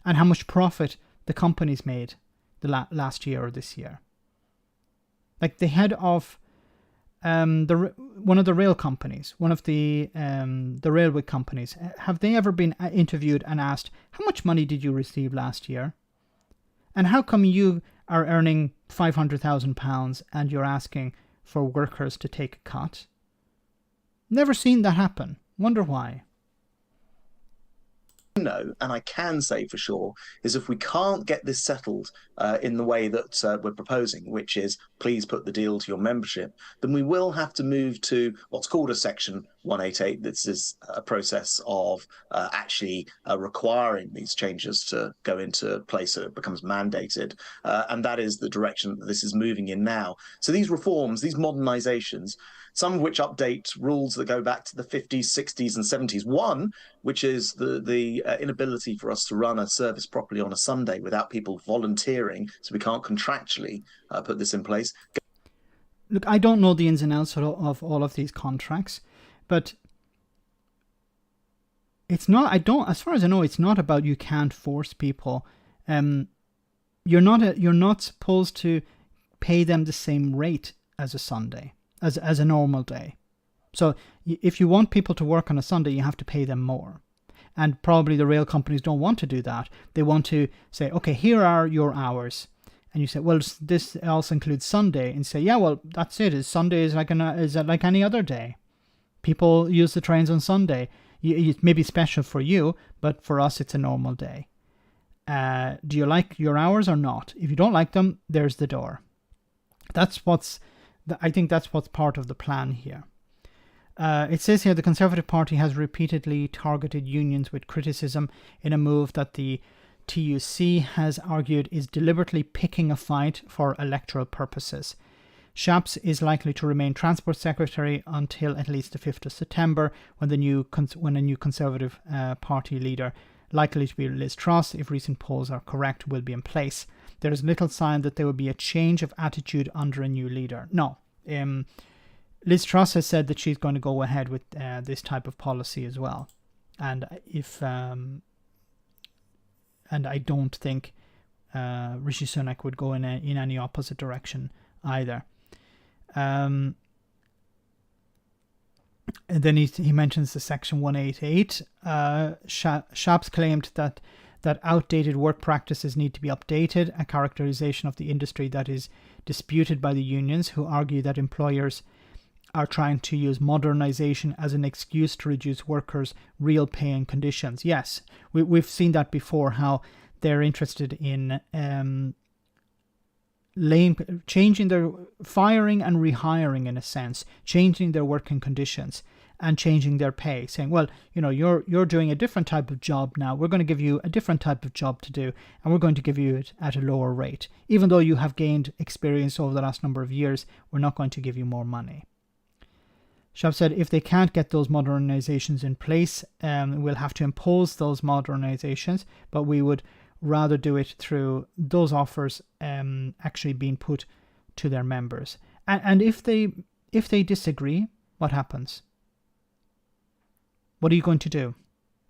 And how much profit the companies made the last year or this year? Like the head of one of the rail companies, one of the railway companies, have they ever been interviewed and asked, how much money did you receive last year? And how come you are earning £500,000 and you're asking for workers to take a cut? Never seen that happen. Wonder why. know, and I can say for sure, is if we can't get this settled in the way that we're proposing, which is please put the deal to your membership, then we will have to move to what's called a Section 188. This is a process of actually requiring these changes to go into place so it becomes mandated. And that is the direction that this is moving in now. So these reforms, these modernizations, some of which update rules that go back to the 50s, 60s, and 70s. One, which is the inability for us to run a service properly on a Sunday without people volunteering, so we can't contractually put this in place. Look, I don't know the ins and outs of all of these contracts, but it's not. As far as I know, it's not about you can't force people. You're not supposed to pay them the same rate as a Sunday. As a normal day. So if you want people to work on a Sunday, you have to pay them more. And probably the rail companies don't want to do that. They want to say, okay, here are your hours. And you say, well, this also includes Sunday. And say, yeah, well, that's it. Sunday is like any other day. People use the trains on Sunday. It may be special for you, but for us, it's a normal day. Do you like your hours or not? If you don't like them, there's the door. I think that's what's part of the plan here. It says here the Conservative Party has repeatedly targeted unions with criticism in a move that the TUC has argued is deliberately picking a fight for electoral purposes. Shapps is likely to remain Transport Secretary until at least the 5th of September, when a new Conservative Party leader, likely to be Liz Truss, if recent polls are correct, will be in place. There is little sign that there will be a change of attitude under a new leader. No. Liz Truss has said that she's going to go ahead with this type of policy as well. And I don't think Rishi Sunak would go in any opposite direction either. And then he mentions the Section 188. Shapps claimed that outdated work practices need to be updated, a characterization of the industry that is disputed by the unions, who argue that employers are trying to use modernization as an excuse to reduce workers' real pay and conditions. Yes, we've seen that before, how they're interested in changing their firing and rehiring, in a sense, changing their working conditions and changing their pay, saying, well, you're doing a different type of job now. We're going to give you a different type of job to do, and we're going to give you it at a lower rate. Even though you have gained experience over the last number of years, we're not going to give you more money. Shapps said if they can't get those modernizations in place, we'll have to impose those modernizations, but we would rather do it through those offers actually being put to their members. And if they disagree, what happens? What are you going to do?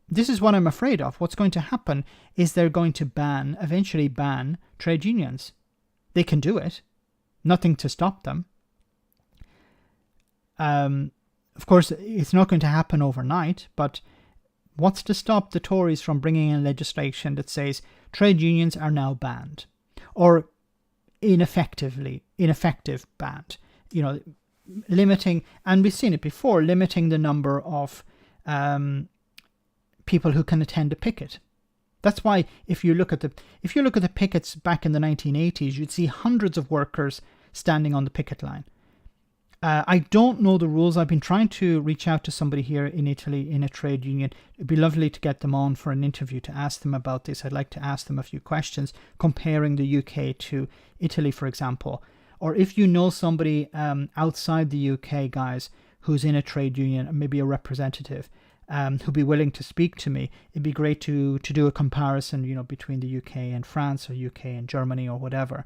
This is what I'm afraid of. What's going to happen is they're going to eventually ban trade unions. They can do it. Nothing to stop them. Of course, it's not going to happen overnight, but what's to stop the Tories from bringing in legislation that says trade unions are now banned, or ineffective banned? Limiting, and we've seen it before, limiting the number of people who can attend a picket. That's why if you look at the pickets back in the 1980s, you'd see hundreds of workers standing on the picket line. I don't know the rules. I've been trying to reach out to somebody here in Italy in a trade union. It'd be lovely to get them on for an interview to ask them about this. I'd like to ask them a few questions comparing the UK to Italy, for example. Or if you know somebody outside the UK, guys, who's in a trade union, maybe a representative, who'd be willing to speak to me, it'd be great to do a comparison, between the UK and France, or UK and Germany, or whatever.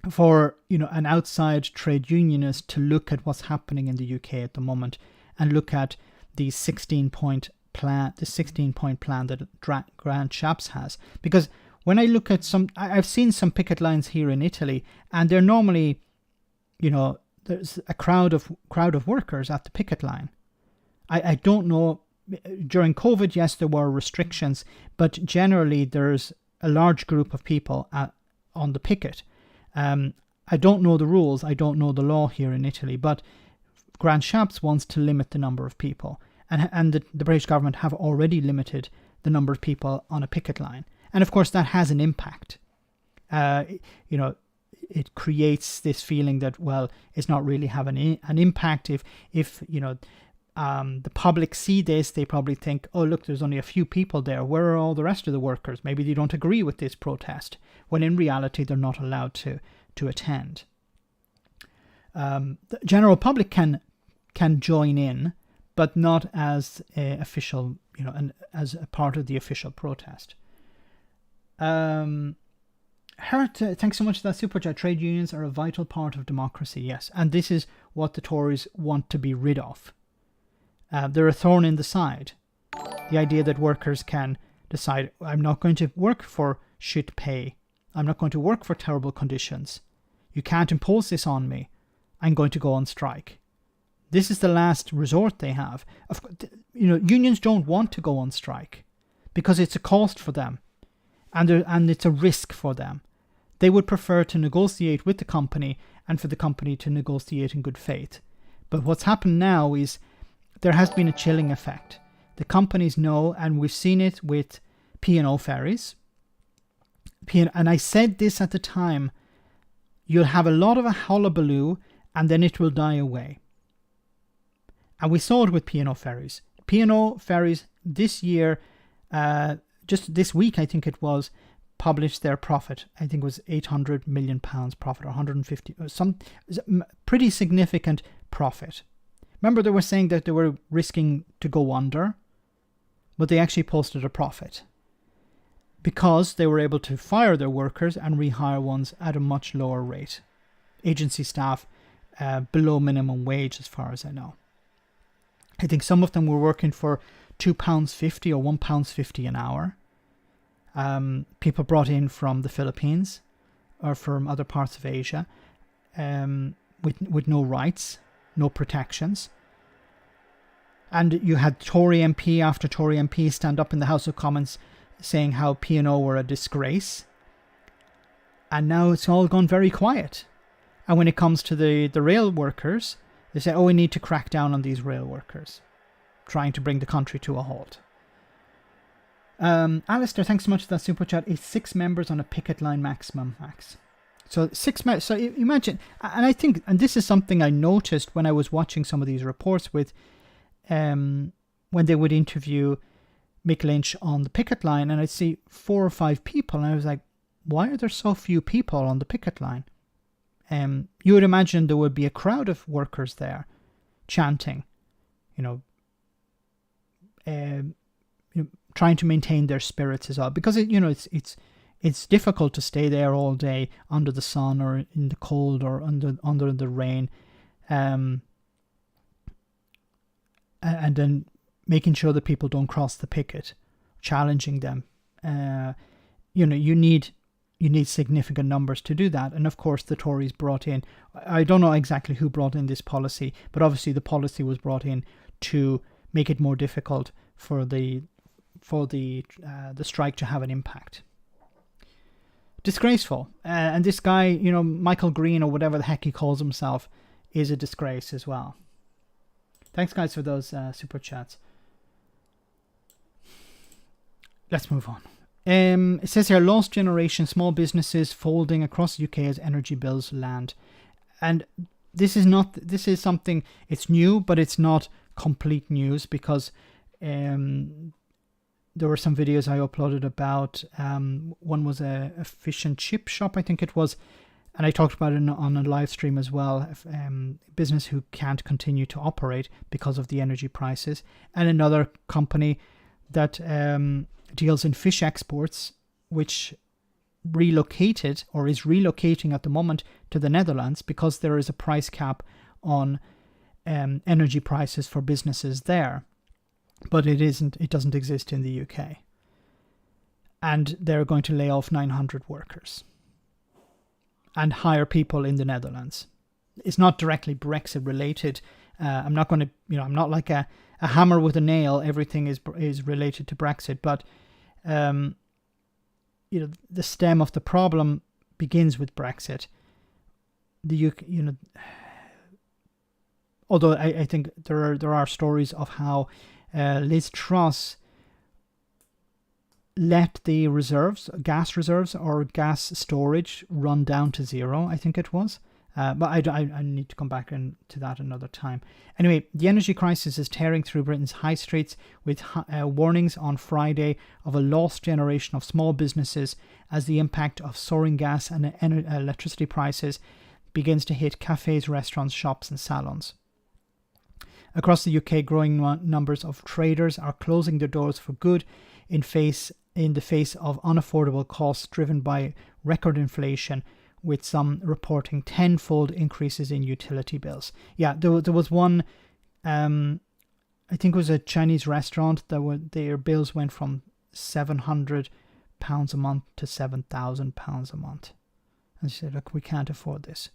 For an outside trade unionist to look at what's happening in the UK at the moment, and look at the 16-point plan, that Grant Shapps has. Because when I look at I've seen some picket lines here in Italy, and they're normally, there's a crowd of workers at the picket line. I don't know. During COVID, yes, there were restrictions, but generally there's a large group of people on the picket. I don't know the rules. I don't know the law here in Italy, but Grant Shapps wants to limit the number of people, and the British government have already limited the number of people on a picket line, and of course that has an impact. It creates this feeling that, well, it's not really having an impact. If the public see this, they probably think, oh, look, there's only a few people there. Where are all the rest of the workers? Maybe they don't agree with this protest, when in reality they're not allowed to attend. The general public can join in, but not as official, and as a part of the official protest. Hert, thanks so much for that super chat. Trade unions are a vital part of democracy, yes, and this is what the Tories want to be rid of. They're a thorn in the side. The idea that workers can decide, I'm not going to work for shit pay. I'm not going to work for terrible conditions. You can't impose this on me. I'm going to go on strike. This is the last resort they have. Unions don't want to go on strike because it's a cost for them, and it's a risk for them. They would prefer to negotiate with the company and for the company to negotiate in good faith. But what's happened now is there has been a chilling effect. The companies know, and we've seen it with P&O ferries. And I said this at the time, you'll have a lot of a hullabaloo and then it will die away. And we saw it with P&O ferries. P&O ferries this year, just this week I think it was, published their profit. I think it was £800 million profit, or 150, or some pretty significant profit. Remember, they were saying that they were risking to go under, but they actually posted a profit because they were able to fire their workers and rehire ones at a much lower rate. Agency staff below minimum wage, as far as I know. I think some of them were working for £2.50 or £1.50 an hour. People brought in from the Philippines or from other parts of Asia with no rights, no protections. And you had Tory MP after Tory MP stand up in the House of Commons saying how P&O were a disgrace. And now it's all gone very quiet. And when it comes to the rail workers, they say, we need to crack down on these rail workers, trying to bring the country to a halt. Alistair, thanks so much for that super chat. It's 6 members on a picket line maximum, Max. So 6 members. So imagine, and I think, and this is something I noticed when I was watching some of these reports with, when they would interview Mick Lynch on the picket line, and I'd see 4 or 5 people, and I was like, why are there so few people on the picket line? You would imagine there would be a crowd of workers there chanting, trying to maintain their spirits as well, because it's difficult to stay there all day under the sun or in the cold or under the rain, and then making sure that people don't cross the picket, challenging them. You need significant numbers to do that. And of course the Tories brought in, I don't know exactly who brought in this policy, but obviously the policy was brought in to make it more difficult for the strike to have an impact. Disgraceful. And this guy, Michael Green or whatever the heck he calls himself, is a disgrace as well. Thanks guys for those super chats. Let's move on. It says here, lost generation small businesses folding across the UK as energy bills land. And this is something, it's new, but it's not complete news, because there were some videos I uploaded about, one was a fish and chip shop, I think it was, and I talked about it on a live stream as well, business who can't continue to operate because of the energy prices, and another company that deals in fish exports, which relocated or is relocating at the moment to the Netherlands because there is a price cap on energy prices for businesses there, but it doesn't exist in the UK, and they're going to lay off 900 workers and hire people in the Netherlands. It's not directly Brexit related. I'm not going to, I'm not like a hammer with a nail. Everything is related to Brexit, but the stem of the problem begins with Brexit. The UK, although I think there are stories of how Liz Truss let the gas reserves or gas storage run down to zero, I think it was. But I need to come back to that another time. Anyway, the energy crisis is tearing through Britain's high streets, with warnings on Friday of a lost generation of small businesses as the impact of soaring gas and electricity prices begins to hit cafes, restaurants, shops and salons. Across the UK, growing numbers of traders are closing their doors for good in the face of unaffordable costs driven by record inflation, with some reporting tenfold increases in utility bills. Yeah, there was one, I think it was a Chinese restaurant, their bills went from £700 a month to £7,000 a month. And she said, look, we can't afford this.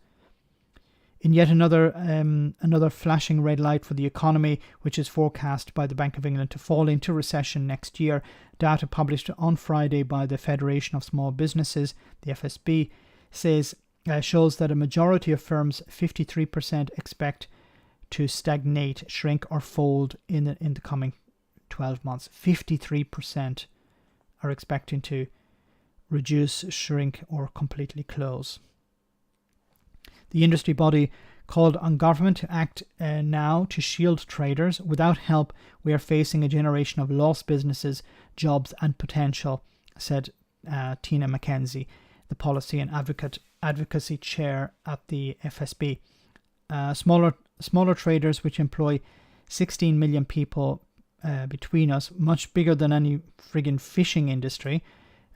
In yet another flashing red light for the economy, which is forecast by the Bank of England to fall into recession next year, data published on Friday by the Federation of Small Businesses, the FSB, shows that a majority of firms, 53%, expect to stagnate, shrink, or fold in the coming 12 months. 53% are expecting to reduce, shrink, or completely close. The industry body called on government to act now to shield traders. Without help, we are facing a generation of lost businesses, jobs, and potential, said Tina McKenzie, the policy and advocacy chair at the FSB. Smaller traders, which employ 16 million people between us, much bigger than any friggin' fishing industry.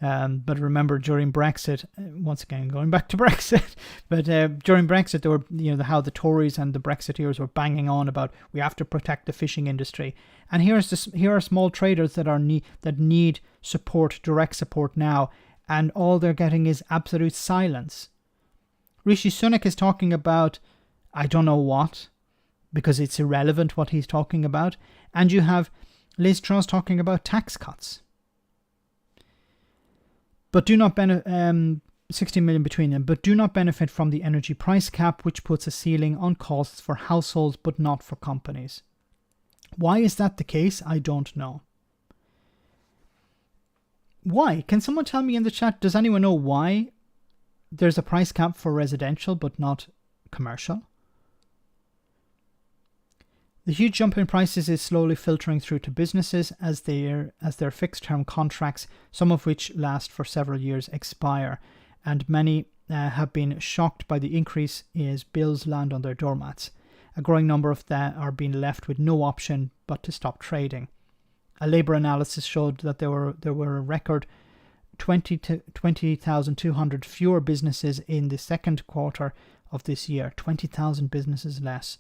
But remember, during Brexit, once again going back to Brexit, but during Brexit, there were how the Tories and the Brexiteers were banging on about we have to protect the fishing industry, and here are small traders that need support, direct support now, and all they're getting is absolute silence. Rishi Sunak is talking about I don't know what, because it's irrelevant what he's talking about, and you have Liz Truss talking about tax cuts. But do not benefit 16 million between them, but do not benefit from the energy price cap, which puts a ceiling on costs for households but not for companies. Why is that the case? I don't know. Why? Can someone tell me in the chat? Does anyone know why there's a price cap for residential but not commercial? The huge jump in prices is slowly filtering through to businesses as their fixed-term contracts, some of which last for several years, expire, and many have been shocked by the increase as bills land on their doormats. A growing number of them are being left with no option but to stop trading. A labour analysis showed that there were a record 20,200 fewer businesses in the second quarter of this year, 20,000 businesses less.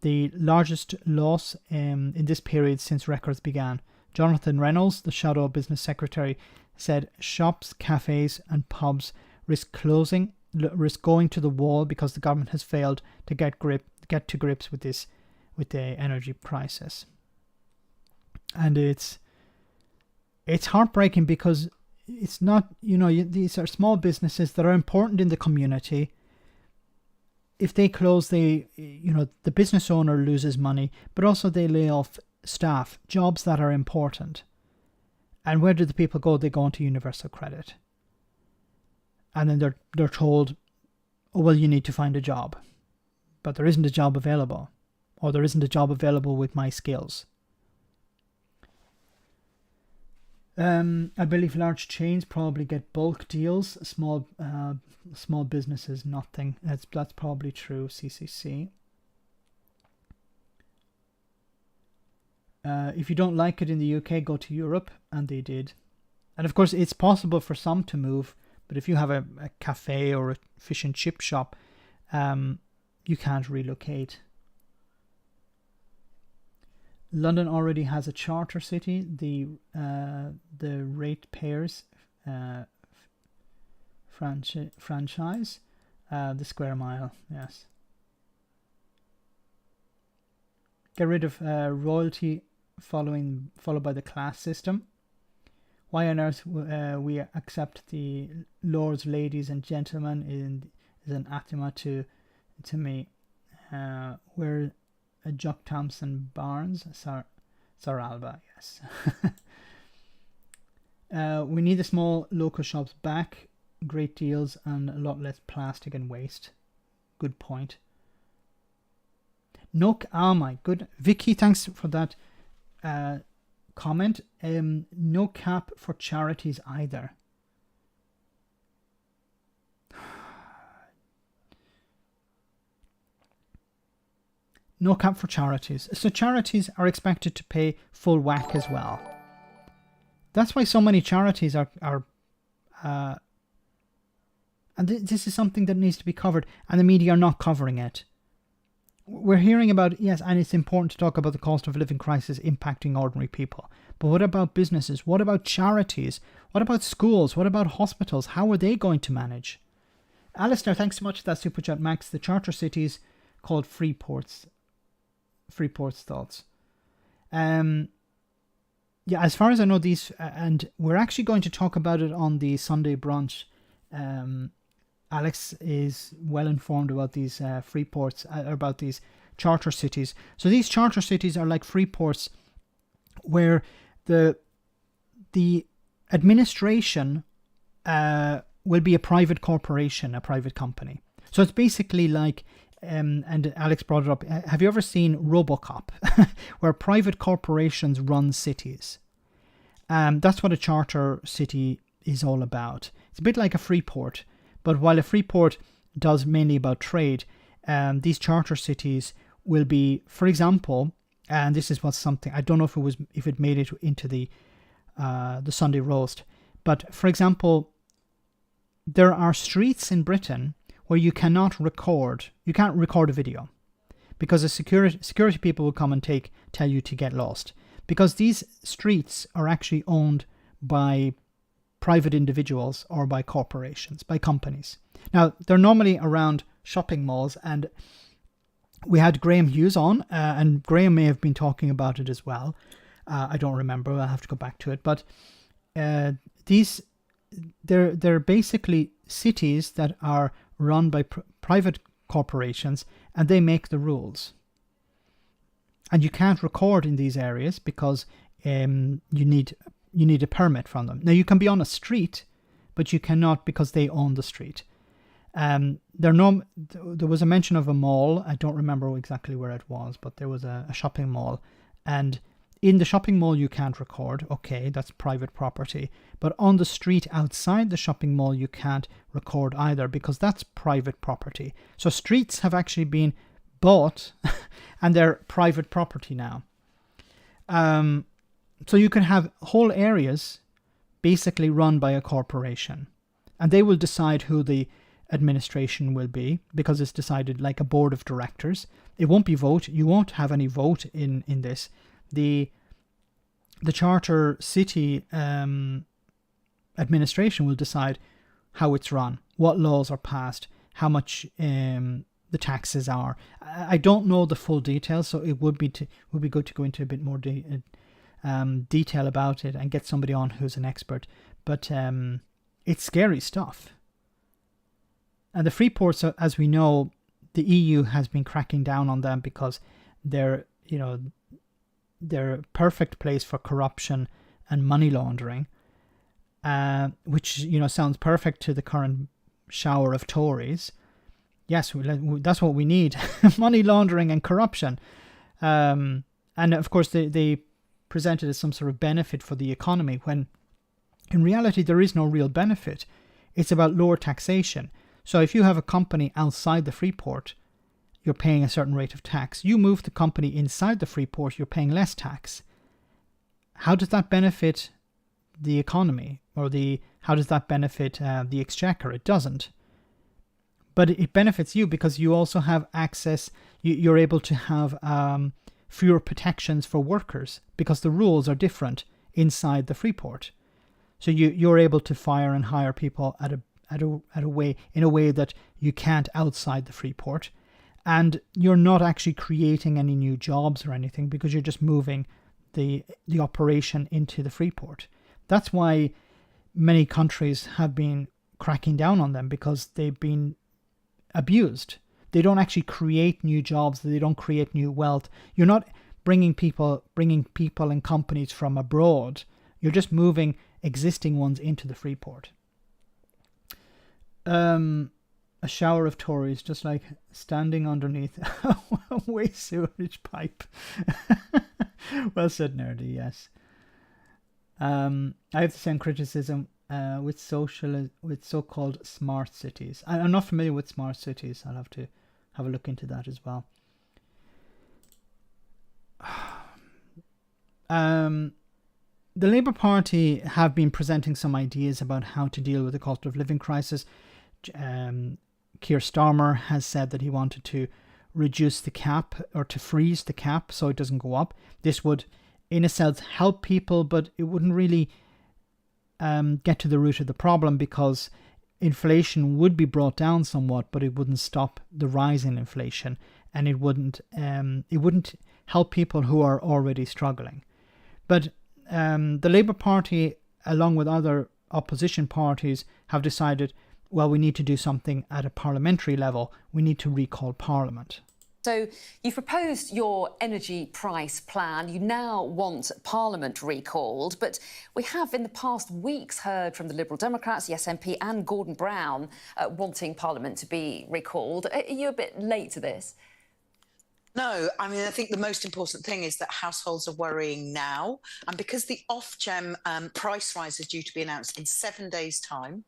The largest loss in this period since records began. Jonathan Reynolds, the Shadow Business Secretary, said shops, cafes and pubs risk closing, risk going to the wall because the government has failed to get to grips with the energy crisis. And it's heartbreaking because it's not, these are small businesses that are important in the community. If they close, the business owner loses money, but also they lay off staff, jobs that are important. And where do the people go? They go into universal credit. And then they're told, oh, well, you need to find a job. But there isn't a job available. Or there isn't a job available with my skills. I believe large chains probably get bulk deals. Small businesses, nothing. That's probably true. CCC. If you don't like it in the UK, go to Europe, and they did. And of course, it's possible for some to move, but if you have a cafe or a fish and chip shop, you can't relocate. London already has a charter city. The ratepayers franchise, the square mile. Yes. Get rid of royalty followed by the class system. Why on earth we accept the lords, ladies, and gentlemen is an anathema to me. We're Jock Thompson Barnes, Sir Alba, yes. We need the small local shops back, great deals, and a lot less plastic and waste. Good point. Oh my good. Vicky, thanks for that comment. No cap for charities either. No cap for charities. So charities are expected to pay full whack as well. That's why so many charities are and this is something that needs to be covered, and the media are not covering it. We're hearing about, yes, and it's important to talk about the cost of living crisis impacting ordinary people. But what about businesses? What about charities? What about schools? What about hospitals? How are they going to manage? Alistair, thanks so much for that super chat, Max. The charter cities called free ports. Free ports thoughts. Yeah, as far as I know, these, and we're actually going to talk about it on the Sunday brunch. Alex is well informed about these free ports, about these charter cities. So these charter cities are like free ports where the administration will be a private corporation, a private company. So it's basically like, and Alex brought it up, have you ever seen RoboCop, where private corporations run cities? That's what a charter city is all about. It's a bit like a free port, but while a free port does mainly about trade, these charter cities will be, for example, and this is what something, I don't know if it made it into the Sunday roast, but for example, there are streets in Britain where you can't record a video because the security people will come and tell you to get lost, because these streets are actually owned by private individuals or by corporations, by companies. Now, they're normally around shopping malls, and we had Graham Hughes on, and Graham may have been talking about it as well. I don't remember, I'll have to go back to it, but they're basically cities that are run by private corporations, and they make the rules. And you can't record in these areas because you need a permit from them. Now, you can be on a street, but you cannot because they own the street. There was a mention of a mall. I don't remember exactly where it was, but there was a shopping mall, and in the shopping mall you can't record. Okay, that's private property. But on the street outside the shopping mall you can't record either, because that's private property. So streets have actually been bought and they're private property now. So you can have whole areas basically run by a corporation, and they will decide who the administration will be, because it's decided like a board of directors. It won't be vote. You won't have any vote in this. The charter city administration will decide how it's run, what laws are passed, how much the taxes are. I don't know the full details, so it would be good to go into a bit more detail about it and get somebody on who's an expert. But it's scary stuff. And the free ports, as we know, the EU has been cracking down on them because they're a perfect place for corruption and money laundering, which sounds perfect to the current shower of Tories. Yes, that's what we need: money laundering and corruption. And of course, they present it as some sort of benefit for the economy, when in reality there is no real benefit. It's about lower taxation. So if you have a company outside the free port, you're paying a certain rate of tax. You move the company inside the free port, you're paying less tax. How does that benefit the economy? Or how does that benefit the exchequer? It doesn't. But it benefits you because you also have access, you're able to have fewer protections for workers because the rules are different inside the free port. So you're able to fire and hire people in a way that you can't outside the free port. And you're not actually creating any new jobs or anything because you're just moving the operation into the free port. That's why many countries have been cracking down on them, because they've been abused. They don't actually create new jobs. They don't create new wealth. You're not bringing people and companies from abroad. You're just moving existing ones into the free port. A shower of Tories, just like standing underneath a waste sewage pipe. Well said, Nerdy, yes. I have the same criticism with so-called smart cities. I'm not familiar with smart cities. I'll have to have a look into that as well. The Labour Party have been presenting some ideas about how to deal with the cost of living crisis. Keir Starmer has said that he wanted to reduce the cap, or to freeze the cap so it doesn't go up. This would, in a sense, help people, but it wouldn't really get to the root of the problem, because inflation would be brought down somewhat, but it wouldn't stop the rise in inflation, and it wouldn't help people who are already struggling. But the Labour Party, along with other opposition parties, have decided, well, we need to do something at a parliamentary level. We need to recall Parliament. So you've proposed your energy price plan. You now want Parliament recalled. But we have in the past weeks heard from the Liberal Democrats, the SNP and Gordon Brown wanting Parliament to be recalled. Are you a bit late to this? No, I mean, I think the most important thing is that households are worrying now. And because the Ofgem price rise is due to be announced in 7 days' time,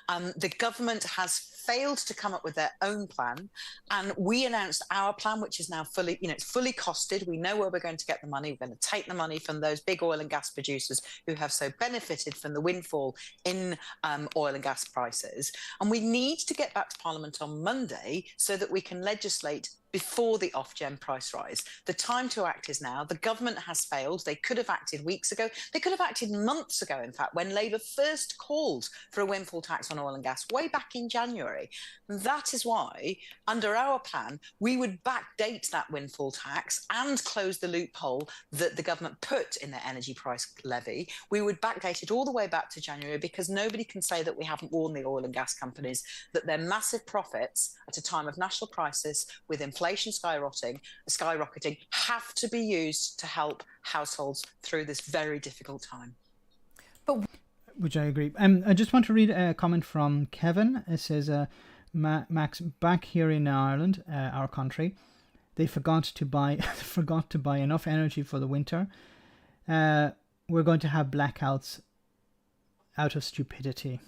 the government has failed to come up with their own plan. And we announced our plan, which is now fully, it's fully costed. We know where we're going to get the money. We're going to take the money from those big oil and gas producers who have so benefited from the windfall in oil and gas prices. And we need to get back to Parliament on Monday so that we can legislate before the Ofgem price rise. The time to act is now. The government has failed. They could have acted weeks ago. They could have acted months ago, in fact, when Labour first called for a windfall tax on oil and gas way back in January. That is why, under our plan, we would backdate that windfall tax and close the loophole that the government put in their energy price levy. We would backdate it all the way back to January, because nobody can say that we haven't warned the oil and gas companies that their massive profits at a time of national crisis with inflation skyrocketing have to be used to help households through this very difficult time. Which I agree. I just want to read a comment from Kevin. It says, Max, back here in Ireland, our country, they forgot to buy enough energy for the winter. We're going to have blackouts out of stupidity.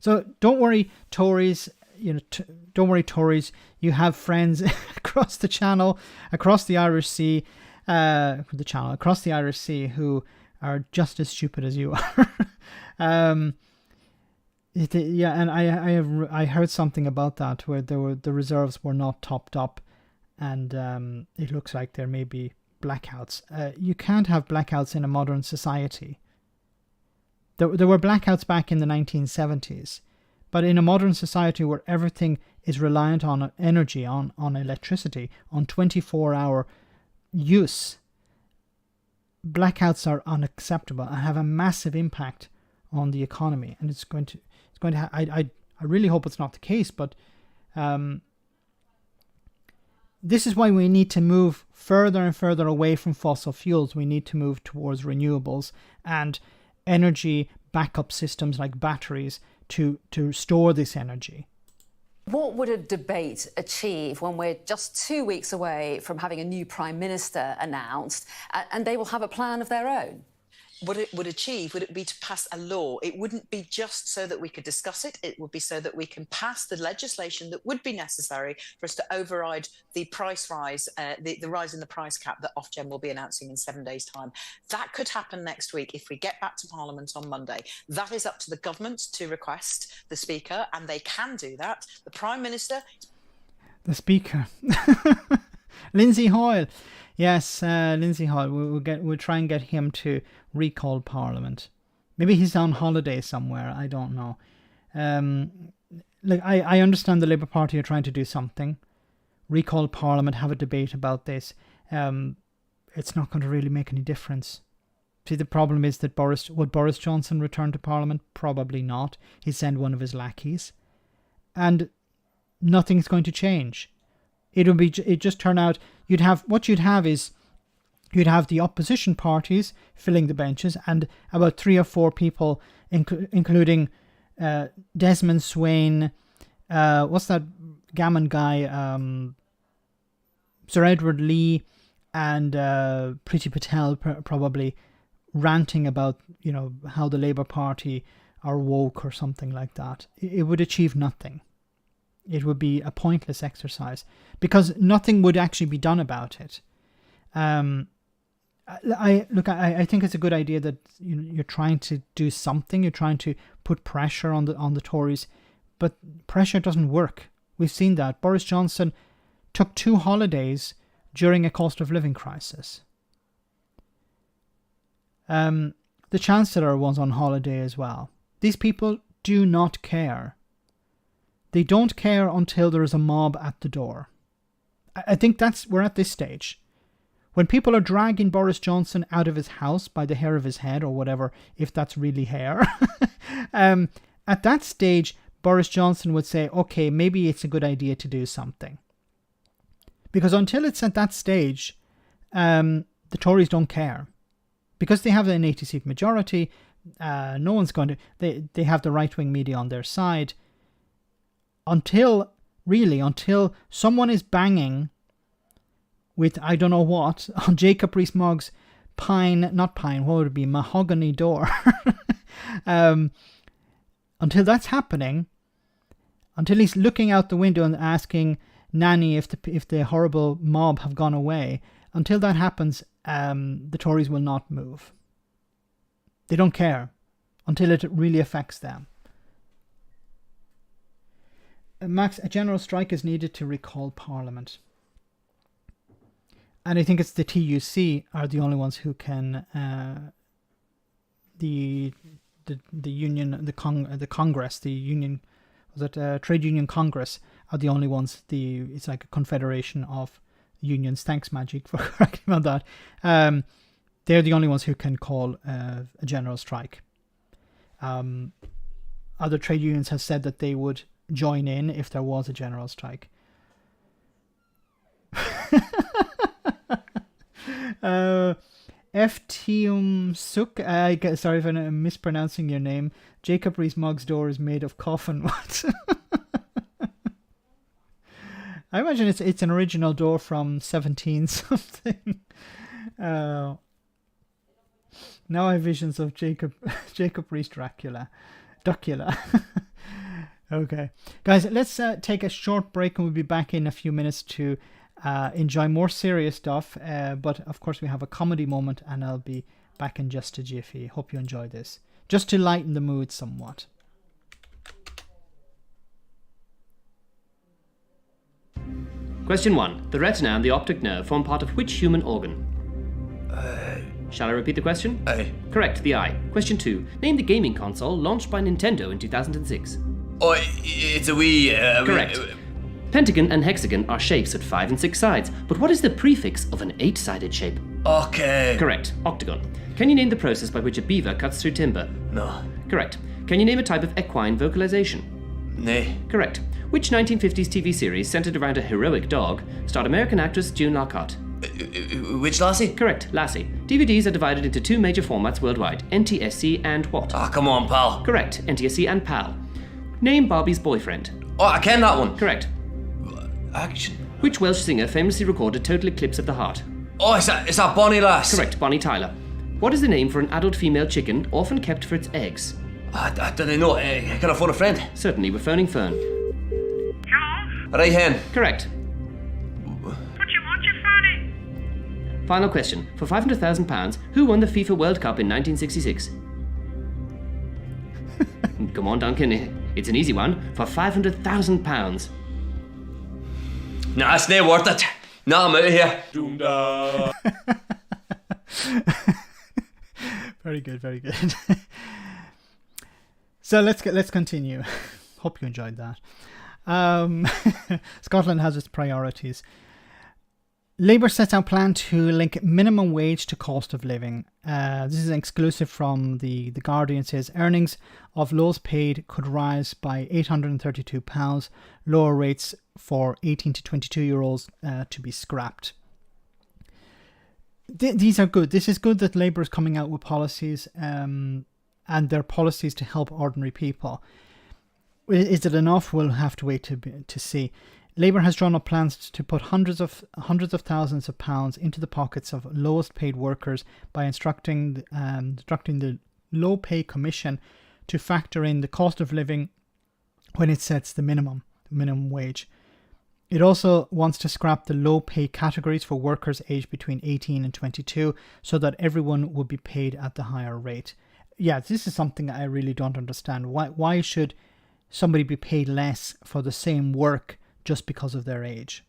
So don't worry, Tories. Don't worry, Tories. You have friends across the channel, across the Irish Sea, across the Irish Sea, who are just as stupid as you are. And I heard something about that where the reserves were not topped up, and it looks like there may be blackouts. You can't have blackouts in a modern society. There were blackouts back in the 1970s. But in a modern society where everything is reliant on energy, on electricity, on 24-hour use, blackouts are unacceptable and have a massive impact on the economy. And it's going to. I really hope it's not the case, but this is why we need to move further and further away from fossil fuels. We need to move towards renewables and energy backup systems like batteries to store this energy. What would a debate achieve when we're just 2 weeks away from having a new Prime Minister announced, and they will have a plan of their own? What it would achieve, would it be to pass a law? It wouldn't be just so that we could discuss it. It would be so that we can pass the legislation that would be necessary for us to override the price rise, the rise in the price cap that Ofgem will be announcing in 7 days' time. That could happen next week if we get back to Parliament on Monday. That is up to the government to request the Speaker, and they can do that. The Prime Minister... The Speaker. Lindsay Hoyle. Yes, Lindsay Hoyle. We'll try and get him to recall Parliament. Maybe he's on holiday somewhere. I don't know. I understand the Labour Party are trying to do something. Recall Parliament, have a debate about this. It's not going to really make any difference. See, the problem is that would Boris Johnson return to Parliament? Probably not. He'd send one of his lackeys. And nothing's going to change. It just turn out you'd have the opposition parties filling the benches, and about 3 or 4 people, including Desmond Swayne, what's that gammon guy, Sir Edward Lee, and Priti Patel probably ranting about how the Labour Party are woke or something like that. It would achieve nothing. It would be a pointless exercise because nothing would actually be done about it. I think it's a good idea that you're trying to do something. You're trying to put pressure on the Tories, but pressure doesn't work. We've seen that. Boris Johnson took 2 holidays during a cost of living crisis. The Chancellor was on holiday as well. These people do not care. They don't care until there is a mob at the door. I think we're at this stage. When people are dragging Boris Johnson out of his house by the hair of his head or whatever, if that's really hair, at that stage, Boris Johnson would say, okay, maybe it's a good idea to do something. Because until it's at that stage, the Tories don't care. Because they have an 80-seat majority, no one's going to... They have the right-wing media on their side. Until someone is banging with, I don't know what, on Jacob Rees-Mogg's mahogany door. Until that's happening, until he's looking out the window and asking Nanny if the horrible mob have gone away, until that happens, the Tories will not move. They don't care until it really affects them. Max, a general strike is needed to recall Parliament. And I think it's the TUC are the only ones who can, the union, the Congress, the union, Trade Union Congress are the only ones, it's like a confederation of unions. Thanks, Magic, for correcting me on that. They're the only ones who can call a general strike. Other trade unions have said that they would join in if there was a general strike. Eftium Suk, sorry if I'm mispronouncing your name. Jacob Rees-Mogg's door is made of coffin wood. I imagine it's an original door from 17 something. Now I have visions of Jacob Rees Dracula. Okay, guys, let's take a short break and we'll be back in a few minutes to enjoy more serious stuff. But of course we have a comedy moment and I'll be back in just a jiffy. Hope you enjoy this. Just to lighten the mood somewhat. Question 1. The retina and the optic nerve form part of which human organ? Shall I repeat the question? Aye. Correct, the eye. Question 2. Name the gaming console launched by Nintendo in 2006. Oh, it's a Wii. Correct. Pentagon and hexagon are shapes with 5 and 6 sides, but what is the prefix of an 8-sided shape? Okay. Correct, octagon. Can you name the process by which a beaver cuts through timber? No. Correct. Can you name a type of equine vocalization? Nay. Correct. Which 1950s TV series centered around a heroic dog starred American actress June Lockhart? Which Lassie? Correct, Lassie. DVDs are divided into 2 major formats worldwide, NTSC and what? Ah, come on, pal. Correct, NTSC and PAL. Name Barbie's boyfriend. Oh, I ken that one. Correct. Action. Which Welsh singer famously recorded Total Eclipse of the Heart? Oh, it's that Bonnie lass. Correct, Bonnie Tyler. What is the name for an adult female chicken often kept for its eggs? I don't know. Can I phone a friend? Certainly, we're phoning Fern. Hello? Right, hen. Correct. What do you want, you phony? Final question. For £500,000, who won the FIFA World Cup in 1966? Come on, Duncan. It's an easy one. For £500,000. Nah, it's not worth it. Nah, I'm out of here. Very good, very good. So let's continue. Hope you enjoyed that. Scotland has its priorities. Labour sets out plan to link minimum wage to cost of living. This is an exclusive from the Guardian. It says earnings of lowest paid could rise by £832. Lower rates for 18 to 22-year-olds to be scrapped. These are good. This is good that Labour is coming out with policies and their policies to help ordinary people. Is it enough? We'll have to wait to see. Labour has drawn up plans to put hundreds of thousands of pounds into the pockets of lowest paid workers by instructing the Low Pay Commission to factor in the cost of living when it sets the minimum wage. It also wants to scrap the low pay categories for workers aged between 18 and 22 so that everyone would be paid at the higher rate. Yeah, this is something I really don't understand. Why should somebody be paid less for the same work just because of their age?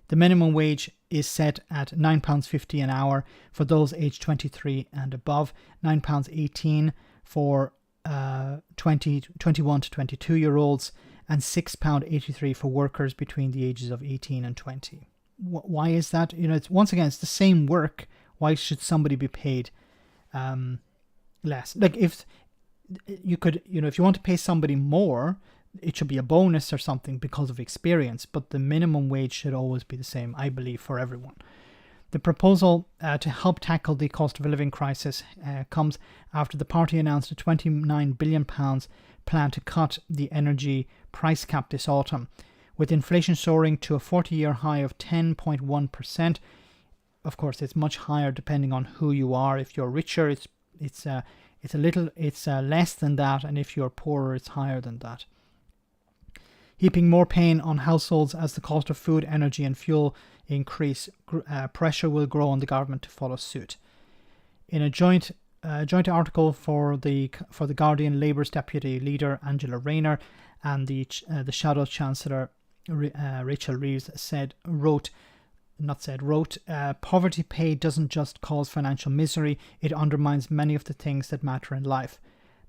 The minimum wage is set at £9.50 an hour for those aged 23 and above, £9.18 for 21 to 22 year olds, and £6.83 for workers between the ages of 18 and 20. Why is that? It's once again, it's the same work. Why should somebody be paid less? Like, if you could, if you want to pay somebody more, it should be a bonus or something because of experience, but the minimum wage should always be the same, I believe, for everyone. The proposal to help tackle the cost of living crisis comes after the party announced a £29 billion plan to cut the energy price cap this autumn, with inflation soaring to a 40-year high of 10.1%. Of course, it's much higher depending on who you are. If you're richer, it's less than that, and if you're poorer, it's higher than that. Heaping more pain on households as the cost of food, energy and fuel increase, pressure will grow on the government to follow suit. In a joint article for the Guardian, Labour's deputy leader Angela Rayner and the Shadow Chancellor Rachel Reeves wrote, poverty pay doesn't just cause financial misery, it undermines many of the things that matter in life.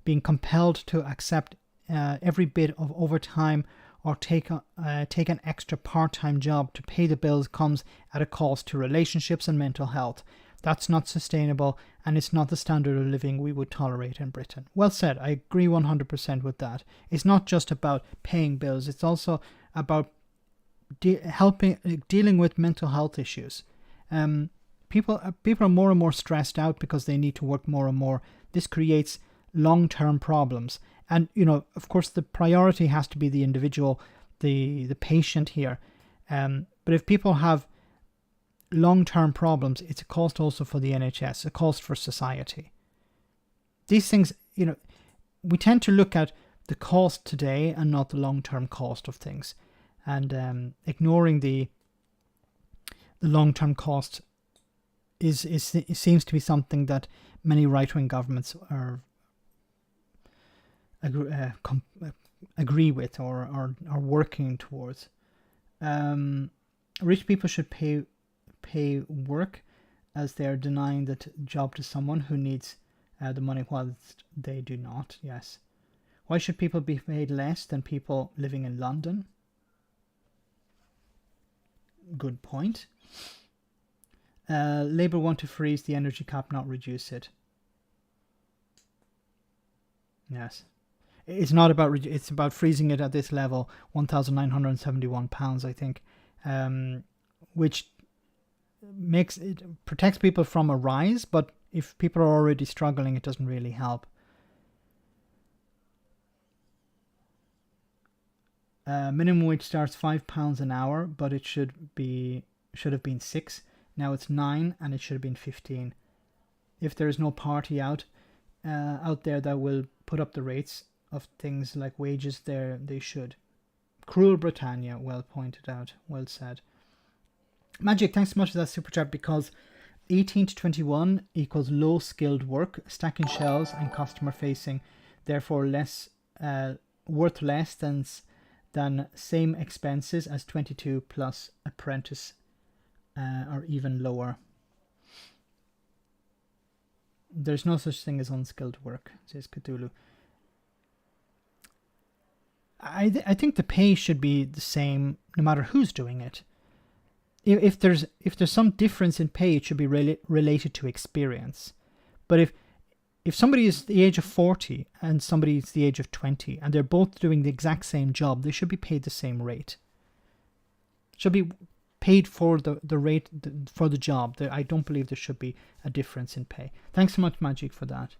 Being compelled to accept every bit of overtime or take an extra part-time job to pay the bills comes at a cost to relationships and mental health. That's not sustainable, and it's not the standard of living we would tolerate in Britain. Well said. I agree 100% with that. It's not just about paying bills. It's also about dealing with mental health issues. People are more and more stressed out because they need to work more and more. This creates long-term problems. And, of course, the priority has to be the individual, the patient here. But if people have long-term problems, it's a cost also for the NHS, a cost for society. These things, we tend to look at the cost today and not the long-term cost of things. And ignoring the long-term cost it seems to be something that many right-wing governments are agree with or are working towards. Rich people should pay work, as they are denying that job to someone who needs the money whilst they do not. Yes. Why should people be paid less than people living in London? Good point. Labour want to freeze the energy cap, not reduce it. Yes. It's not about, it's about freezing it at this level, £1,971, I think, which protects people from a rise, but if people are already struggling, it doesn't really help. Minimum wage starts £5 an hour, but it should have been 6. Now it's 9, and it should have been 15. If there is no party out there that will put up the rates of things like wages, they should. Cruel Britannia, well pointed out, well said. Magic, thanks so much for that super chat, because 18 to 21 equals low skilled work, stacking shelves and customer facing, therefore worth less than same expenses as 22 plus apprentice, or even lower. There's no such thing as unskilled work, says Cthulhu. I think the pay should be the same no matter who's doing it. If there's some difference in pay, it should be related to experience. But if somebody is the age of 40 and somebody is the age of 20 and they're both doing the exact same job, they should be paid the same rate. Should be paid for the rate for the job. I don't believe there should be a difference in pay. Thanks so much, Magic, for that.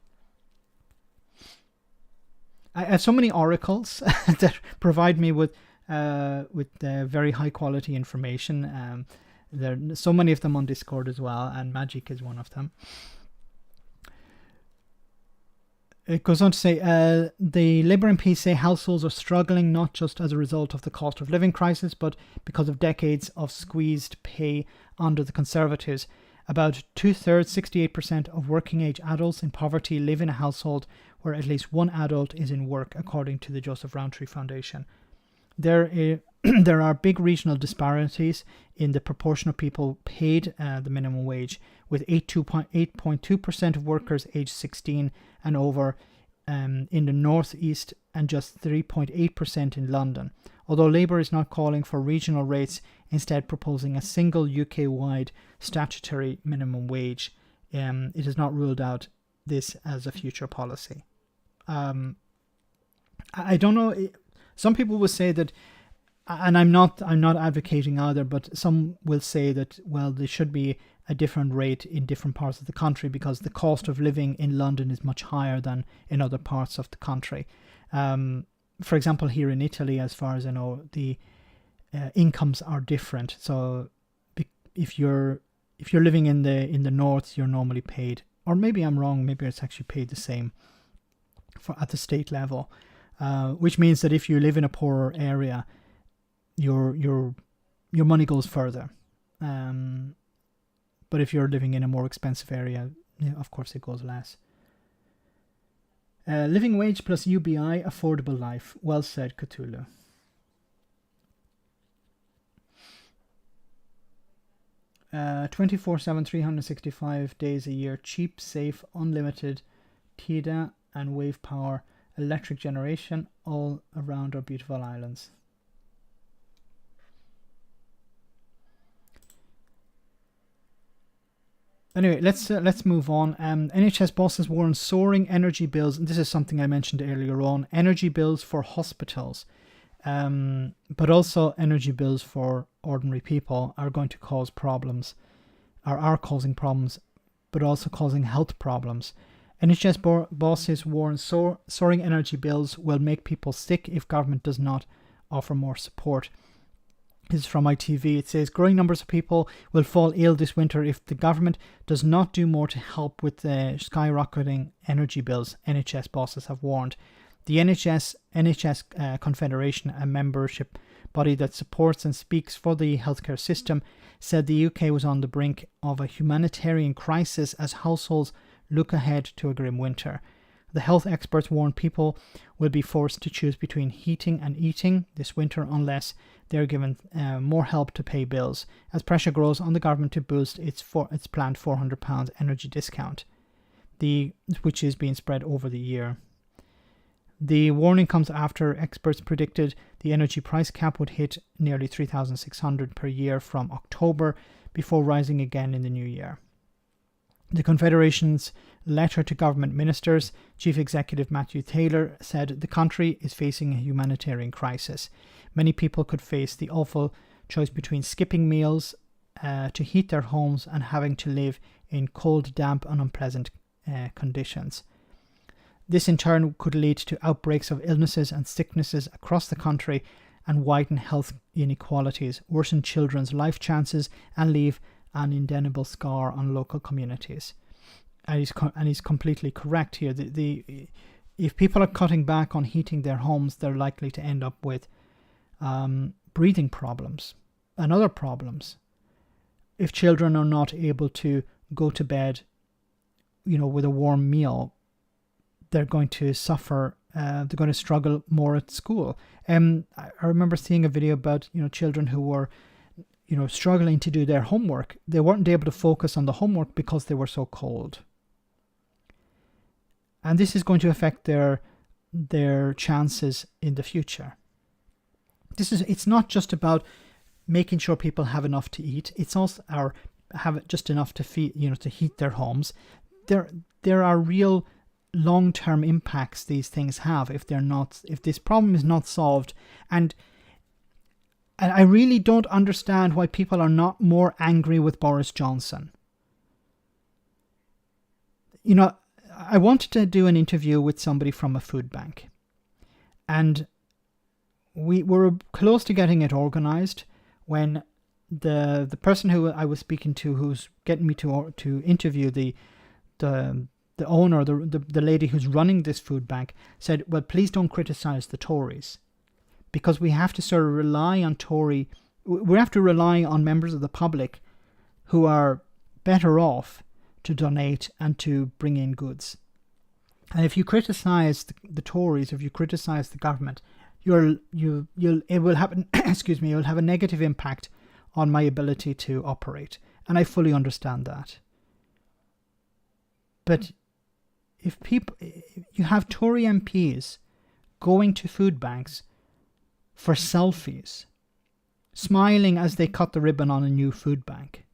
I have so many oracles that provide me with very high quality information. There are so many of them on Discord as well, and Magic is one of them. It goes on to say, the Labour MPs say households are struggling not just as a result of the cost of living crisis, but because of decades of squeezed pay under the Conservatives. About 2/3, 68% of working age adults in poverty live in a household where at least one adult is in work, according to the Joseph Rowntree Foundation. There are big regional disparities in the proportion of people paid the minimum wage, with 8.2% of workers aged 16 and over in the northeast and just 3.8% in London. Although Labour is not calling for regional rates, instead proposing a single UK-wide statutory minimum wage, it has not ruled out this as a future policy. I don't know. Some people will say that, and I'm not advocating either, but some will say that, well, there should be a different rate in different parts of the country because the cost of living in London is much higher than in other parts of the country. For example, here in Italy, as far as I know, the incomes are different. So if you're living in the north, you're normally paid, or maybe I'm wrong, maybe it's actually paid the same at the state level, which means that if you live in a poorer area, your money goes further. But if you're living in a more expensive area, of course it goes less. Living wage plus UBI, affordable life. Well said, Cthulhu. Uh, 24/7, 365 days a year, cheap, safe, unlimited, TIDA and wave power, electric generation, all around our beautiful islands. Anyway, let's move on. NHS bosses warn soaring energy bills, and this is something I mentioned earlier on. Energy bills for hospitals, but also energy bills for ordinary people are going to cause problems, or are causing problems, but also causing health problems. NHS bosses warn soaring energy bills will make people sick if government does not offer more support. This is from ITV. It says growing numbers of people will fall ill this winter if the government does not do more to help with the skyrocketing energy bills, NHS bosses have warned. The NHS Confederation, a membership body that supports and speaks for the healthcare system, said the UK was on the brink of a humanitarian crisis as households look ahead to a grim winter. The health experts warn people will be forced to choose between heating and eating this winter unless they're given more help to pay bills, as pressure grows on the government to boost its planned £400 energy discount, which is being spread over the year. The warning comes after experts predicted the energy price cap would hit nearly $3,600 per year from October before rising again in the new year. The Confederation's letter to government ministers, Chief Executive Matthew Taylor said the country is facing a humanitarian crisis. Many people could face the awful choice between skipping meals to heat their homes and having to live in cold, damp and unpleasant conditions. This in turn could lead to outbreaks of illnesses and sicknesses across the country and widen health inequalities, worsen children's life chances and leave an indelible scar on local communities. And he's completely correct here. If people are cutting back on heating their homes, they're likely to end up with breathing problems and other problems. If children are not able to go to bed, with a warm meal, they're going to suffer. They're going to struggle more at school. I remember seeing a video about children who were struggling to do their homework. They weren't able to focus on the homework because they were so cold. And this is going to affect their chances in the future. It's not just about making sure people have enough to eat. It's also have just enough to feed, to heat their homes. There are real long-term impacts these things have if this problem is not solved. And I really don't understand why people are not more angry with Boris Johnson. I wanted to do an interview with somebody from a food bank, and we were close to getting it organized when the person who I was speaking to, who's getting me to interview the owner, the lady who's running this food bank, said, well, please don't criticize the Tories, because we have to sort of rely on we have to rely on members of the public who are better off to donate and to bring in goods. And if you criticize the Tories, if you criticize the government, it will have it will have a negative impact on my ability to operate, and I fully understand that. But if you have Tory MPs going to food banks for selfies, smiling as they cut the ribbon on a new food bank,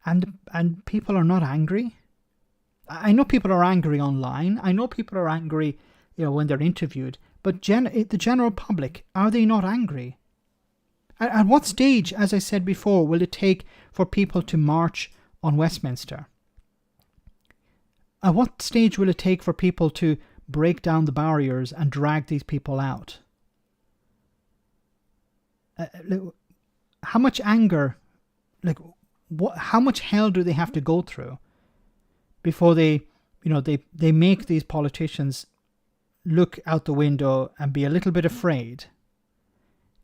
and people are not angry. I know people are angry online. I know people are angry, when they're interviewed. But the general public, are they not angry? At what stage, as I said before, will it take for people to march on Westminster? At what stage will it take for people to break down the barriers and drag these people out? How much anger, how much hell do they have to go through before they make these politicians look out the window and be a little bit afraid?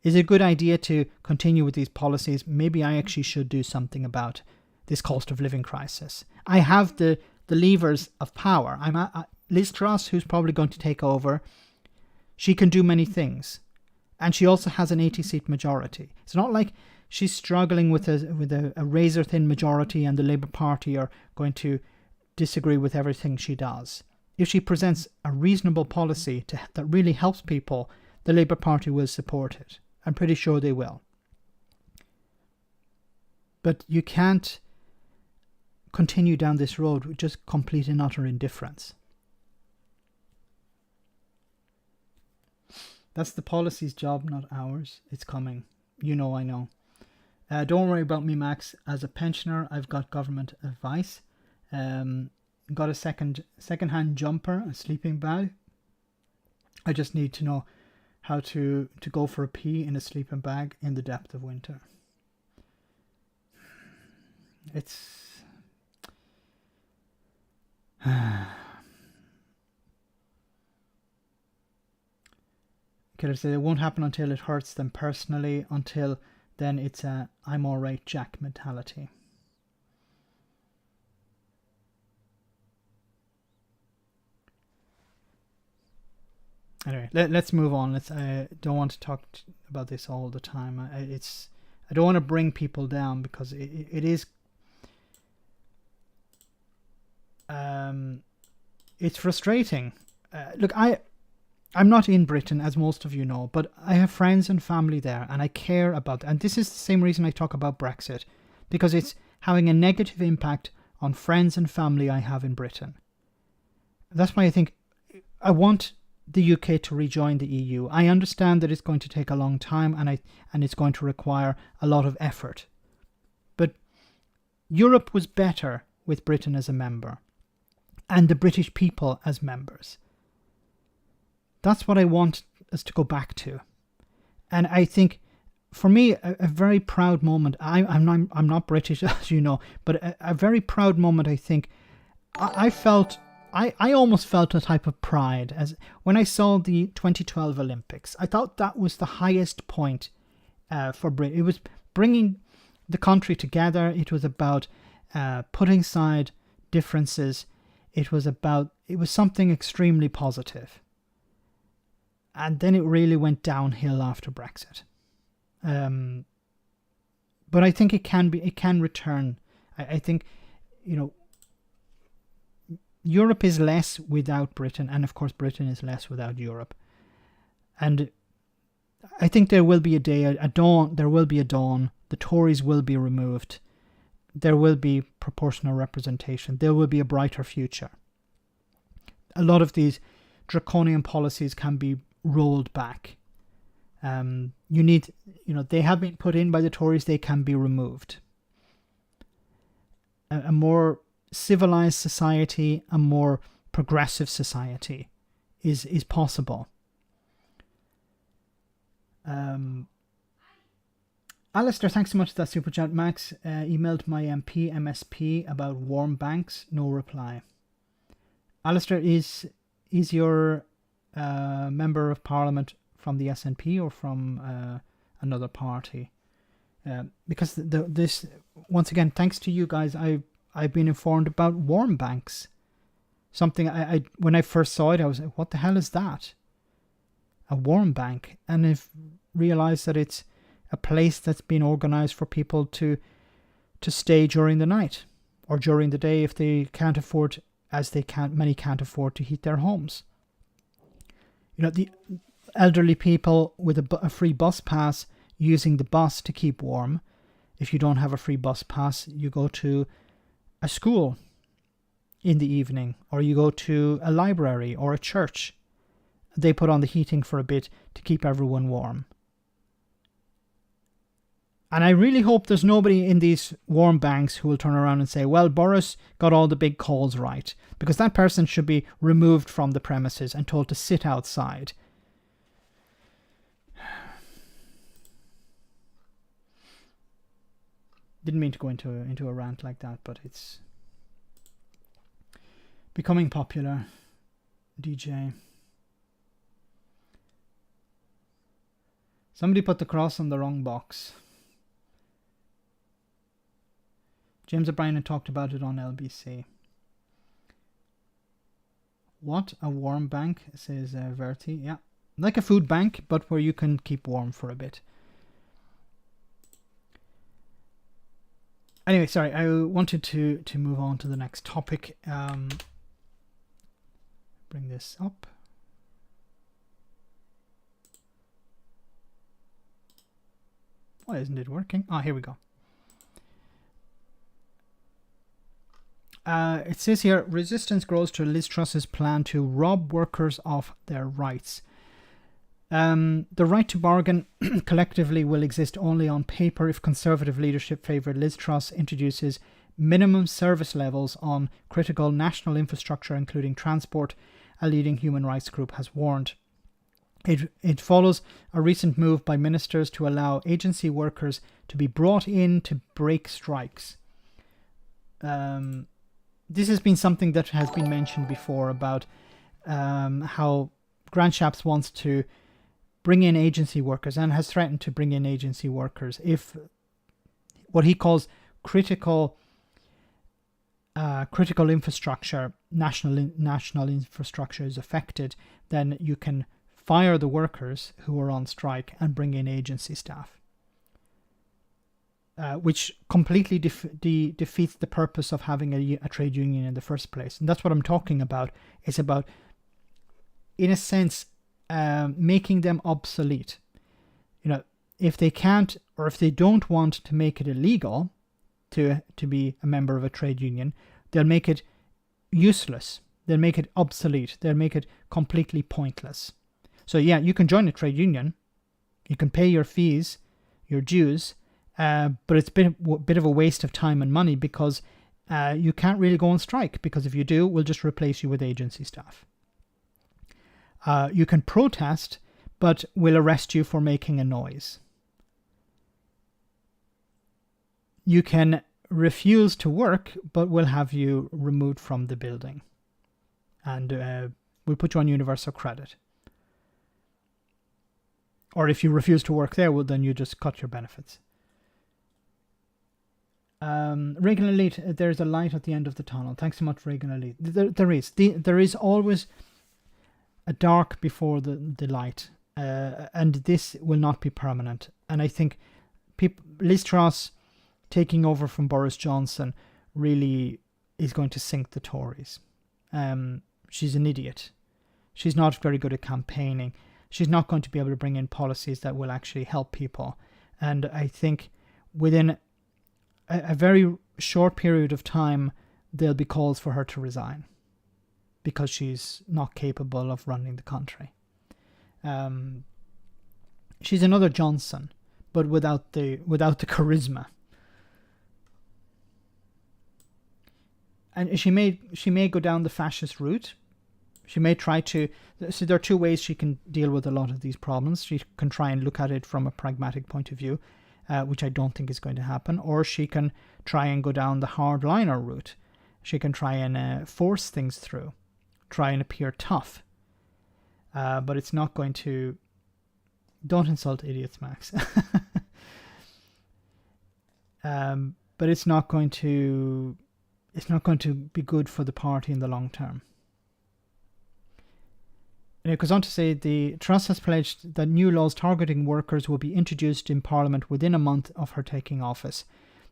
Is it a good idea to continue with these policies? Maybe I actually should do something about this cost of living crisis. I have the levers of power. Liz Truss, who's probably going to take over, she can do many things. And she also has an 80-seat majority. It's not like she's struggling with a razor-thin majority and the Labour Party are going to disagree with everything she does. If she presents a reasonable policy that really helps people, the Labour Party will support it. I'm pretty sure they will. But you can't continue down this road with just complete and utter indifference. That's the policy's job, not ours. It's coming. I know. Don't worry about me, Max. As a pensioner, I've got government advice. Got a second-hand jumper, a sleeping bag. I just need to know how to go for a pee in a sleeping bag in the depth of winter. It's... Killer said it won't happen until it hurts them personally. Until then, it's a I'm alright Jack mentality. Anyway, let's move on. I don't want to talk about this all the time. I don't want to bring people down because it is. It's frustrating. Look, I'm not in Britain, as most of you know, but I have friends and family there, and I care about. And this is the same reason I talk about Brexit, because it's having a negative impact on friends and family I have in Britain. That's why I think I want the UK to rejoin the EU. I understand that it's going to take a long time and it's going to require a lot of effort. But Europe was better with Britain as a member and the British people as members. That's what I want us to go back to. And I think for me a very proud moment, I'm not British as you know, but a very proud moment. I think I almost felt a type of pride as when I saw the 2012 Olympics. I thought that was the highest point for Britain. It was bringing the country together. It was about putting aside differences. It was something extremely positive. And then it really went downhill after Brexit. But I think it can return. I think, Europe is less without Britain, and of course Britain is less without Europe. And I think there will be a day, a dawn, there will be a dawn, the Tories will be removed, there will be proportional representation, there will be a brighter future. A lot of these draconian policies can be rolled back. They have been put in by the Tories, they can be removed. A more civilized society, a more progressive society is possible. Alistair, thanks so much for that super chat. Max emailed my MSP about warm banks, no reply. Alistair, is your member of parliament from the SNP or from another party? Because this once again, thanks to you guys, I've been informed about warm banks. Something I when I first saw it, I was like, what the hell is that? A warm bank. And I've realized that it's a place that's been organized for people to stay during the night or during the day if they can't afford as many can't afford to heat their homes. You know, the elderly people with a free bus pass using the bus to keep warm. If you don't have a free bus pass, you go to a school in the evening, or you go to a library or a church. They put on the heating for a bit to keep everyone warm. And I really hope there's nobody in these warm banks who will turn around and say, well, Boris got all the big calls right, because that person should be removed from the premises and told to sit outside. Didn't mean to go into a rant like that, but it's becoming popular. DJ. Somebody put the cross on the wrong box. James O'Brien had talked about it on LBC. What? A warm bank, says Verti. Yeah. Like a food bank, but where you can keep warm for a bit. Anyway, sorry, I wanted to move on to the next topic. Bring this up. Why isn't it working? Ah, here we go. It says here, resistance grows to Liz Truss's plan to rob workers of their rights. The right to bargain collectively will exist only on paper if Conservative leadership favoured Liz Truss introduces minimum service levels on critical national infrastructure, including transport, a leading human rights group has warned. It follows a recent move by ministers to allow agency workers to be brought in to break strikes. This has been something that has been mentioned before about how Grant Shapps wants to bring in agency workers and has threatened to bring in agency workers if what he calls critical infrastructure, national infrastructure is affected. Then you can fire the workers who are on strike and bring in agency staff. Which completely defeats the purpose of having a trade union in the first place. And that's what I'm talking about. It's about, in a sense, making them obsolete. You know, if they can't, or if they don't want to make it illegal to be a member of a trade union, they'll make it useless. They'll make it obsolete. They'll make it completely pointless. So yeah, you can join a trade union. You can pay your fees, your dues, but it's been a bit of a waste of time and money because you can't really go on strike, because if you do, we'll just replace you with agency staff. You can protest, but we'll arrest you for making a noise. You can refuse to work, but we'll have you removed from the building. And we'll put you on universal credit. Or if you refuse to work there, well, then you just cut your benefits. Reagan Elite, there's a light at the end of the tunnel. Thanks so much, Reagan Elite. There is always a dark before the light, and this will not be permanent. And I think Liz Truss taking over from Boris Johnson really is going to sink the Tories. She's an idiot. She's not very good at campaigning. She's not going to be able to bring in policies that will actually help people. And I think within a very short period of time, there'll be calls for her to resign because she's not capable of running the country. She's another Johnson, but without the charisma. And she may go down the fascist route. She may try to... So there are two ways she can deal with a lot of these problems. She can try and look at it from a pragmatic point of view, which I don't think is going to happen. Or she can try and go down the hardliner route. She can try and force things through. Try and appear tough. But it's not going to... Don't insult idiots, Max. But it's not going to... It's not going to be good for the party in the long term. And it goes on to say the Truss has pledged that new laws targeting workers will be introduced in Parliament within a month of her taking office.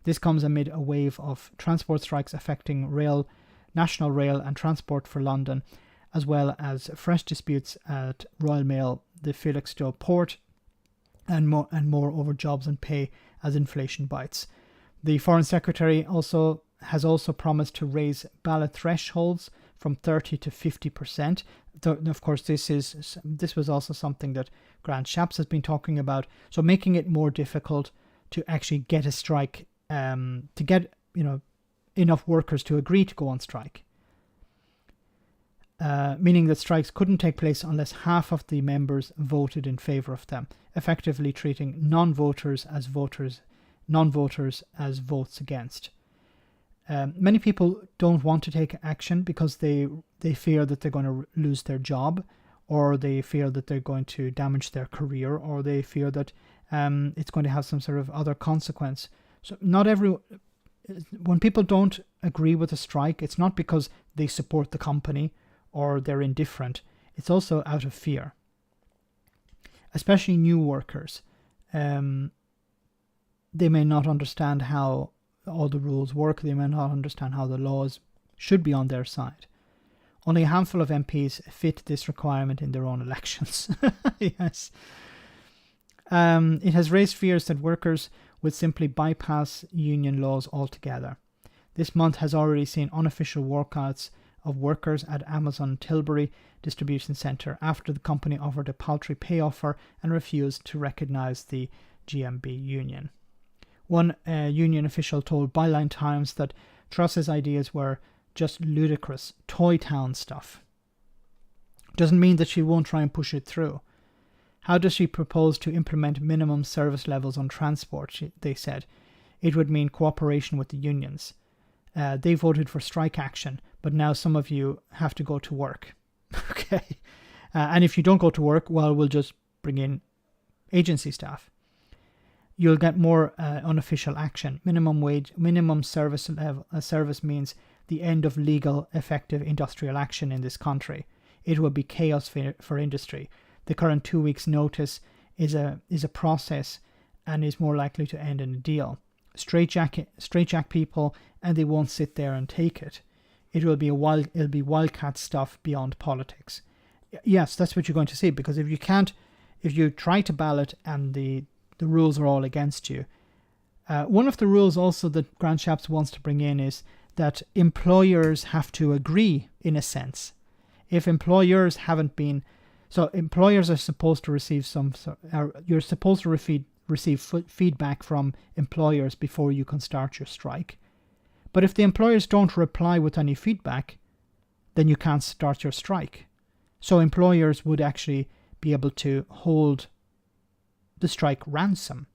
This comes amid a wave of transport strikes affecting rail National Rail and Transport for London, as well as fresh disputes at Royal Mail, the Felixstowe port, and more over jobs and pay as inflation bites. The Foreign Secretary has also promised to raise ballot thresholds from 30 to 50%. Of course, this was also something that Grant Shapps has been talking about. So making it more difficult to actually get a strike, to get enough workers to agree to go on strike. Meaning that strikes couldn't take place unless half of the members voted in favour of them, effectively treating non-voters as voters, non-voters as votes against. Many people don't want to take action because they fear that they're going to lose their job, or they fear that they're going to damage their career, or they fear that it's going to have some sort of other consequence. So when people don't agree with a strike, it's not because they support the company or they're indifferent. It's also out of fear. Especially new workers. They may not understand how all the rules work. They may not understand how the laws should be on their side. Only a handful of MPs fit this requirement in their own elections. Yes. It has raised fears that workers would simply bypass union laws altogether. This month has already seen unofficial walkouts of workers at Amazon Tilbury distribution centre after the company offered a paltry pay offer and refused to recognise the GMB union. One union official told Byline Times that Truss's ideas were just ludicrous, toy town stuff. Doesn't mean that she won't try and push it through. How does she propose to implement minimum service levels on transport? They said. It would mean cooperation with the unions. They voted for strike action, but now some of you have to go to work. Okay. And if you don't go to work, well, we'll just bring in agency staff. You'll get more unofficial action. Minimum service means the end of legal, effective industrial action in this country. It will be chaos for industry. The current 2 weeks' notice is a process and is more likely to end in a deal. Straitjack people, and they won't sit there and take it. It'll be wildcat stuff beyond politics. Yes, that's what you're going to see, because if you try to ballot and the rules are all against you. One of the rules also that Grant Shapps wants to bring in is that employers have to agree, in a sense. If employers haven't been... So employers are supposed to receive you're supposed to receive feedback from employers before you can start your strike. But if the employers don't reply with any feedback, then you can't start your strike. So employers would actually be able to hold the strike ransom.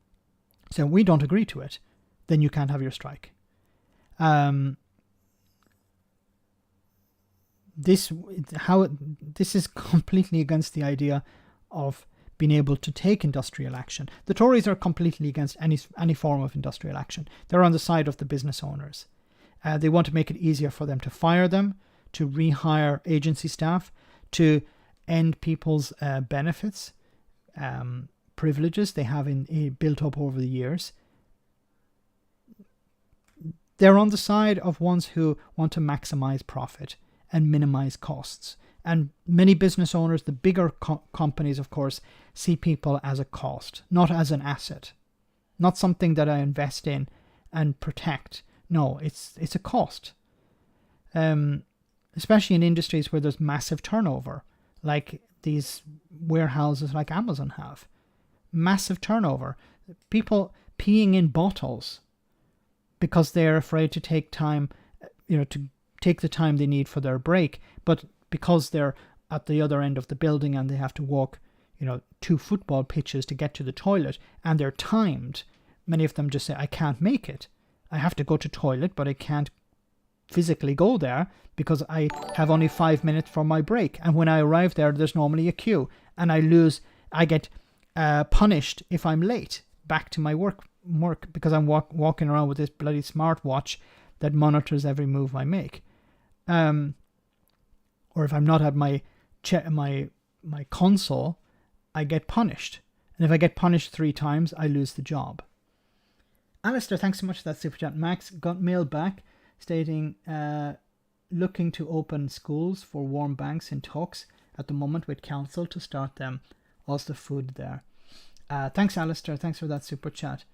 So we don't agree to it, then you can't have your strike. This is completely against the idea of being able to take industrial action. The Tories are completely against any form of industrial action. They're on the side of the business owners. They want to make it easier for them to fire them, to rehire agency staff, to end people's benefits, privileges they have built up over the years. They're on the side of ones who want to maximize profit and minimize costs. And many business owners, the bigger companies, of course, see people as a cost, not as an asset, not something that I invest in and protect. No, it's a cost. Especially in industries where there's massive turnover, like these warehouses like Amazon have. Massive turnover. People peeing in bottles because they're afraid to take time, to take the time they need for their break, but because they're at the other end of the building and they have to walk, 2 football pitches to get to the toilet, and they're timed. Many of them just say, I can't make it. I have to go to toilet, but I can't physically go there because I have only 5 minutes for my break. And when I arrive there, there's normally a queue, and I get punished if I'm late back to my work because I'm walking around with this bloody smartwatch that monitors every move I make. Or if I'm not at my console, I get punished. And if I get punished 3 times, I lose the job. Alistair, thanks so much for that super chat. Max got mail back stating, looking to open schools for warm banks in talks at the moment with council to start them. Also food there. Thanks, Alistair. Thanks for that super chat.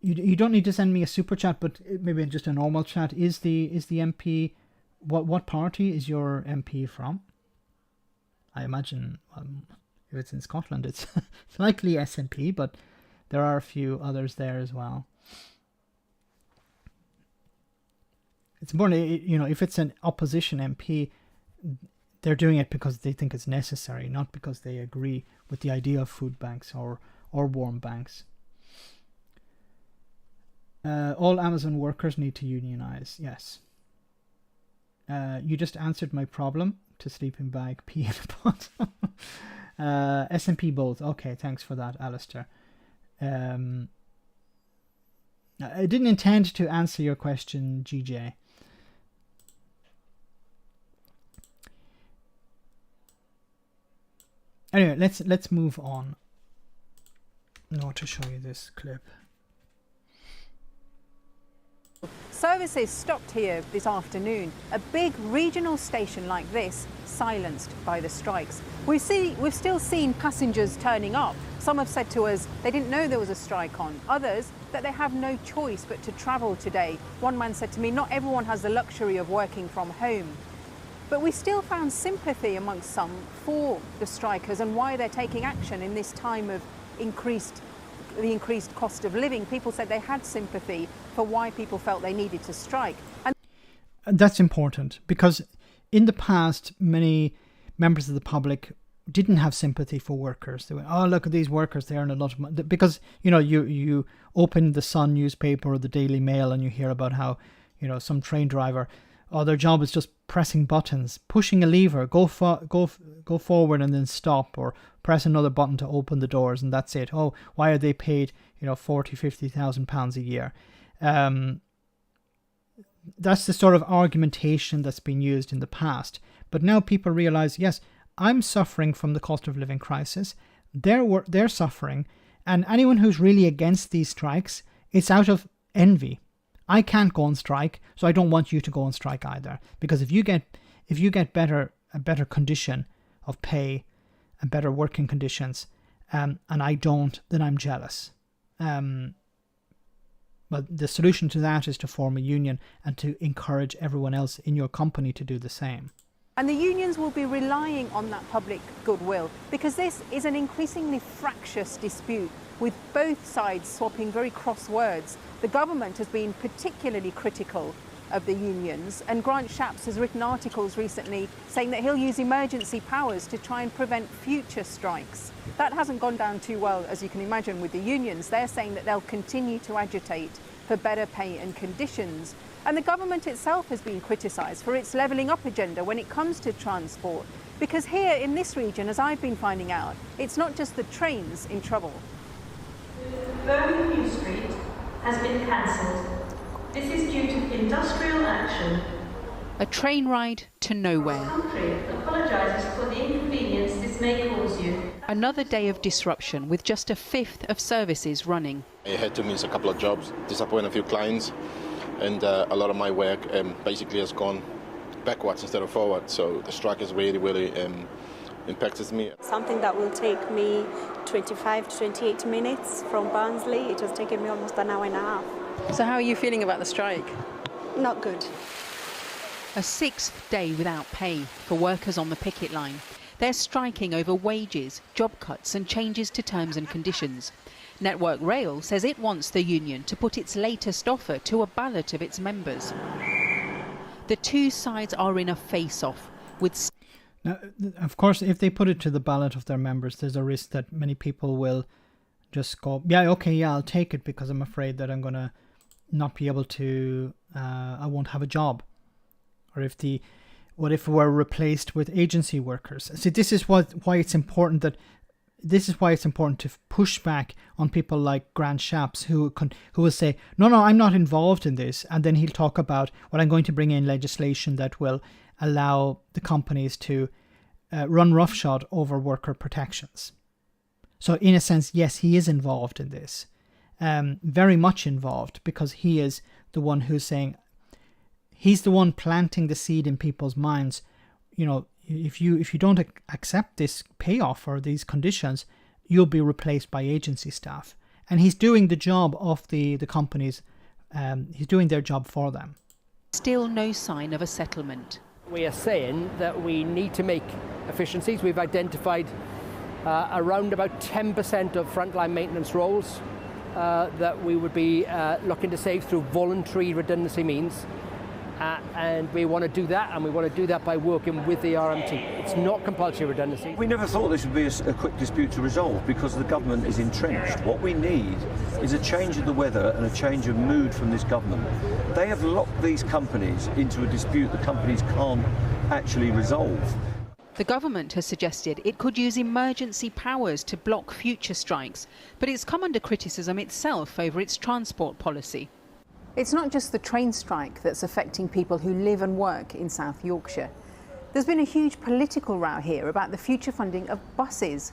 You don't need to send me a super chat, but maybe just a normal chat. Is the MP, what party is your MP from? I imagine if it's in Scotland, it's likely SNP, but there are a few others there as well. It's important, if it's an opposition MP, they're doing it because they think it's necessary, not because they agree with the idea of food banks or warm banks. All Amazon workers need to unionize. Yes. You just answered my problem. To sleeping bag, pee in a pot. S&P both. Okay, thanks for that, Alistair. I didn't intend to answer your question, GJ. Anyway, let's move on. I want to show you this clip. Services stopped here this afternoon. A big regional station like this silenced by the strikes. We've still seen passengers turning up. Some have said to us they didn't know there was a strike on. Others that they have no choice but to travel today. One man said to me, not everyone has the luxury of working from home. But we still found sympathy amongst some for the strikers and why they're taking action in this time of the increased cost of living. People said they had sympathy for why people felt they needed to strike. And that's important, because in the past, many members of the public didn't have sympathy for workers. They went, oh, look at these workers, they earn a lot of money. Because, you open the Sun newspaper or the Daily Mail and you hear about how, some train driver, their job is just pressing buttons, pushing a lever, go forward and then stop, or press another button to open the doors, and that's it. Oh, why are they paid, 40,000-50,000 pounds a year? That's the sort of argumentation that's been used in the past. But now people realize, yes, I'm suffering from the cost of living crisis. They're suffering, and anyone who's really against these strikes, it's out of envy. I can't go on strike, so I don't want you to go on strike either. Because if you get a better condition of pay and better working conditions, and I don't, then I'm jealous. But the solution to that is to form a union and to encourage everyone else in your company to do the same. And the unions will be relying on that public goodwill, because this is an increasingly fractious dispute with both sides swapping very cross words. The government has been particularly critical of the unions, and Grant Shapps has written articles recently saying that he'll use emergency powers to try and prevent future strikes. That hasn't gone down too well, as you can imagine, with the unions. They're saying that they'll continue to agitate for better pay and conditions. And the government itself has been criticised for its levelling up agenda when it comes to transport. Because here in this region, as I've been finding out, it's not just the trains in trouble. Birmingham Street has been cancelled. This is due to industrial action. A train ride to nowhere. The country apologises for the inconvenience this may cause you. Another day of disruption with just a fifth of services running. I had to miss a couple of jobs, disappoint a few clients, and a lot of my work basically has gone backwards instead of forward. So the strike has really impacted me. Something that will take me 25 to 28 minutes from Barnsley. It has taken me almost an hour and a half. So how are you feeling about the strike? Not good. A sixth day without pay for workers on the picket line. They're striking over wages, job cuts and changes to terms and conditions. Network Rail says it wants the union to put its latest offer to a ballot of its members. The two sides are in a face-off with... Now, of course, if they put it to the ballot of their members, there's a risk that many people will just go, I'll take it, because I'm afraid that I'm going to not be able to, I won't have a job. Or what if we're replaced with agency workers? See, this is why it's important to push back on people like Grant Shapps, who will say, no, I'm not involved in this. And then he'll talk about, I'm going to bring in legislation that will allow the companies to run roughshod over worker protections. So in a sense, yes, he is involved in this, very much involved, because he is the one who's saying, he's the one planting the seed in people's minds. You know, if you don't accept this payoff or these conditions, you'll be replaced by agency staff. And he's doing the job of the companies. He's doing their job for them. Still no sign of a settlement. We are saying that we need to make efficiencies. We've identified around about 10% of frontline maintenance roles that we would be looking to save through voluntary redundancy means. And we want to do that, and we want to do that by working with the RMT. It's not compulsory redundancy. We never thought this would be a quick dispute to resolve because the government is entrenched. What we need is a change of the weather and a change of mood from this government. They have locked these companies into a dispute the companies can't actually resolve. The government has suggested it could use emergency powers to block future strikes, but it's come under criticism itself over its transport policy. It's not just the train strike that's affecting people who live and work in South Yorkshire. There's been a huge political row here about the future funding of buses.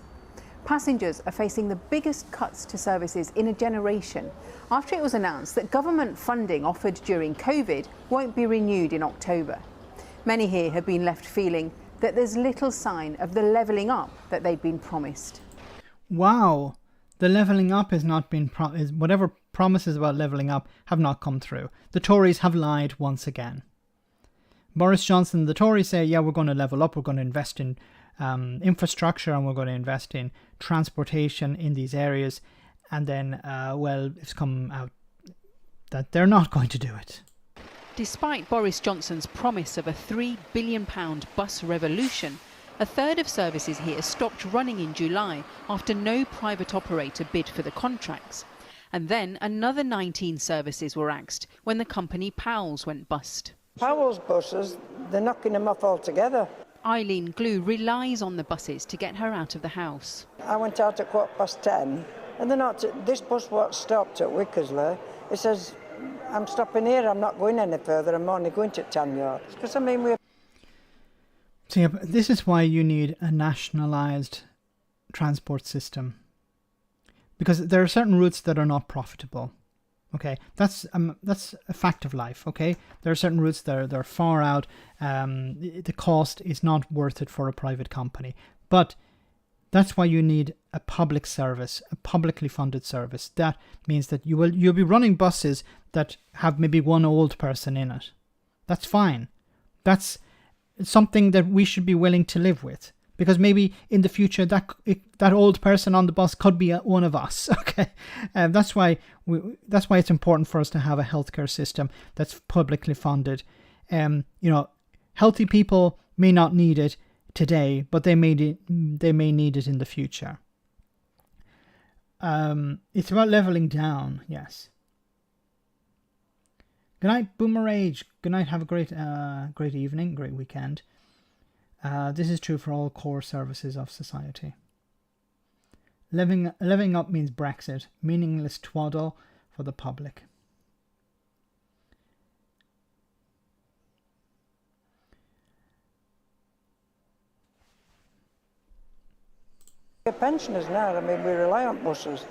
Passengers are facing the biggest cuts to services in a generation after it was announced that government funding offered during COVID won't be renewed in October. Many here have been left feeling that there's little sign of the levelling up that they'd been promised. Wow, the levelling up has not been whatever promises about levelling up have not come through. The Tories have lied once again. Boris Johnson, the Tories say, yeah, we're going to level up, we're going to invest in infrastructure, and we're going to invest in transportation in these areas. And then, it's come out that they're not going to do it. Despite Boris Johnson's promise of a £3 billion bus revolution, a third of services here stopped running in July after no private operator bid for the contracts. And then another 19 services were axed when the company Powell's went bust. Powell's buses, they're knocking them off altogether. Eileen Glue relies on the buses to get her out of the house. I went out at 10:15 and they're not. This bus was stopped at Wickersley. It says, I'm stopping here, I'm not going any further, I'm only going to 10 yards. Because I mean, we're... So yeah, this is why you need a nationalised transport system. Because there are certain routes that are not profitable. Okay, that's a fact of life. Okay, there are certain routes that are far out. The cost is not worth it for a private company. But that's why you need a public service, a publicly funded service. That means that you'll be running buses that have maybe one old person in it. That's fine. That's something that we should be willing to live with. Because maybe in the future that old person on the bus could be one of us. Okay, that's why it's important for us to have a healthcare system that's publicly funded. Healthy people may not need it today, but they may need it in the future. It's about leveling down. Yes. Good night, Boomer Age. Good night. Have a great evening, great weekend. This is true for all core services of society. Living up means Brexit, meaningless twaddle for the public. We're pensioners now, I mean, we rely on buses.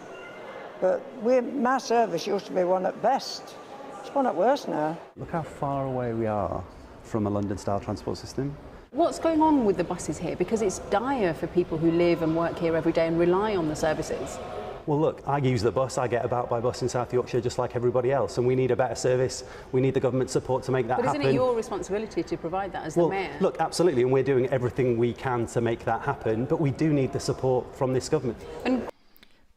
But my service used to be one at best. It's one at worst now. Look how far away we are from a London-style transport system. What's going on with the buses here? Because it's dire for people who live and work here every day and rely on the services. Well, look, I use the bus. I get about by bus in South Yorkshire just like everybody else, and we need a better service. We need the government support to make that happen. But isn't it your responsibility to provide that as the mayor? Look, absolutely, and we're doing everything we can to make that happen, but we do need the support from this government.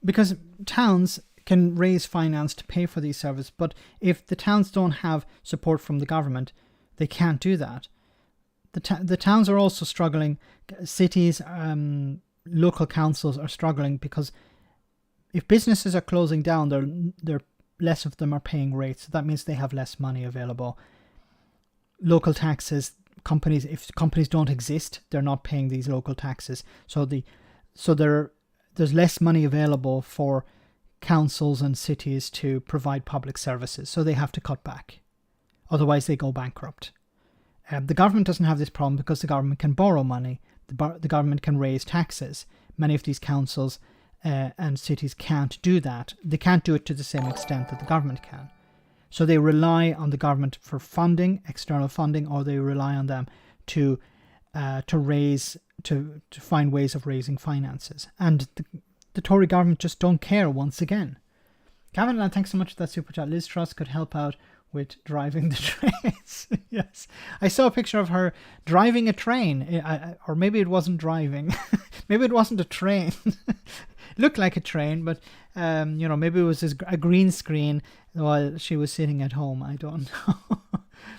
Because towns can raise finance to pay for these services, but if the towns don't have support from the government, they can't do that. The towns are also struggling. Cities, local councils are struggling because if businesses are closing down, they're less of them are paying rates. So that means they have less money available. Local taxes, if companies don't exist, they're not paying these local taxes. So there's less money available for councils and cities to provide public services. So they have to cut back. Otherwise, they go bankrupt. The government doesn't have this problem because the government can borrow money. The government can raise taxes. Many of these councils and cities can't do that. They can't do it to the same extent that the government can. So they rely on the government for funding, external funding, or they rely on them to find ways of raising finances. And the Tory government just don't care once again. Gavin, thanks so much for that super chat. Liz Truss could help out with driving the trains. Yes. I saw a picture of her driving a train, or maybe it wasn't driving. Maybe it wasn't a train. Looked like a train, but maybe it was a green screen while she was sitting at home. I don't know.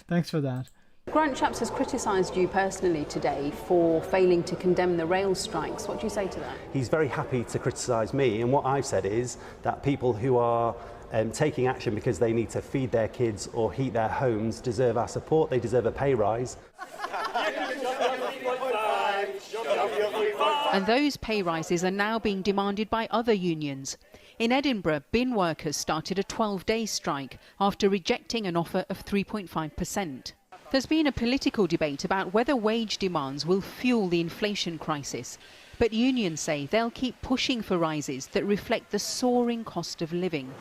Thanks for that. Grant Shapps has criticised you personally today for failing to condemn the rail strikes. What do you say to that? He's very happy to criticise me, and what I've said is that people who are taking action because they need to feed their kids or heat their homes deserve our support. They deserve a pay rise. And those pay rises are now being demanded by other unions. In Edinburgh, bin workers started a 12-day strike after rejecting an offer of 3.5%. There's been a political debate about whether wage demands will fuel the inflation crisis, but unions say they'll keep pushing for rises that reflect the soaring cost of living.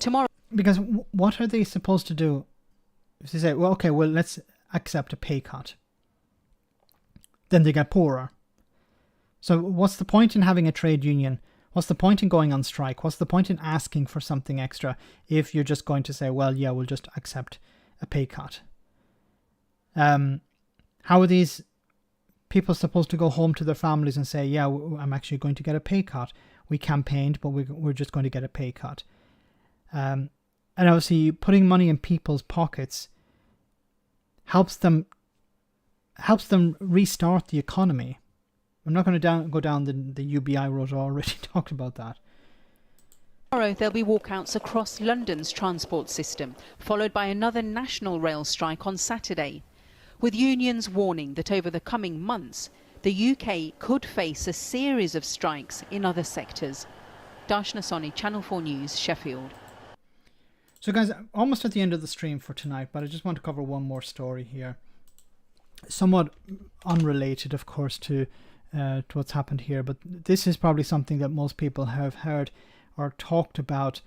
Tomorrow, because what are they supposed to do if they say, well, okay, well, let's accept a pay cut? Then they get poorer. So what's the point in having a trade union? What's the point in going on strike? What's the point in asking for something extra if you're just going to say, well, yeah, we'll just accept a pay cut? How are these people supposed to go home to their families and say, yeah, I'm actually going to get a pay cut? We campaigned, but we're just going to get a pay cut. And obviously putting money in people's pockets helps them restart the economy. I'm not going to go down the UBI road. I already talked about that. Tomorrow there'll be walkouts across London's transport system, followed by another national rail strike on Saturday, with unions warning that over the coming months, the UK could face a series of strikes in other sectors. Darshna Soni, Channel 4 News, Sheffield. So guys, almost at the end of the stream for tonight, but I just want to cover one more story here. Somewhat unrelated, of course, to what's happened here, but this is probably something that most people have heard or talked about.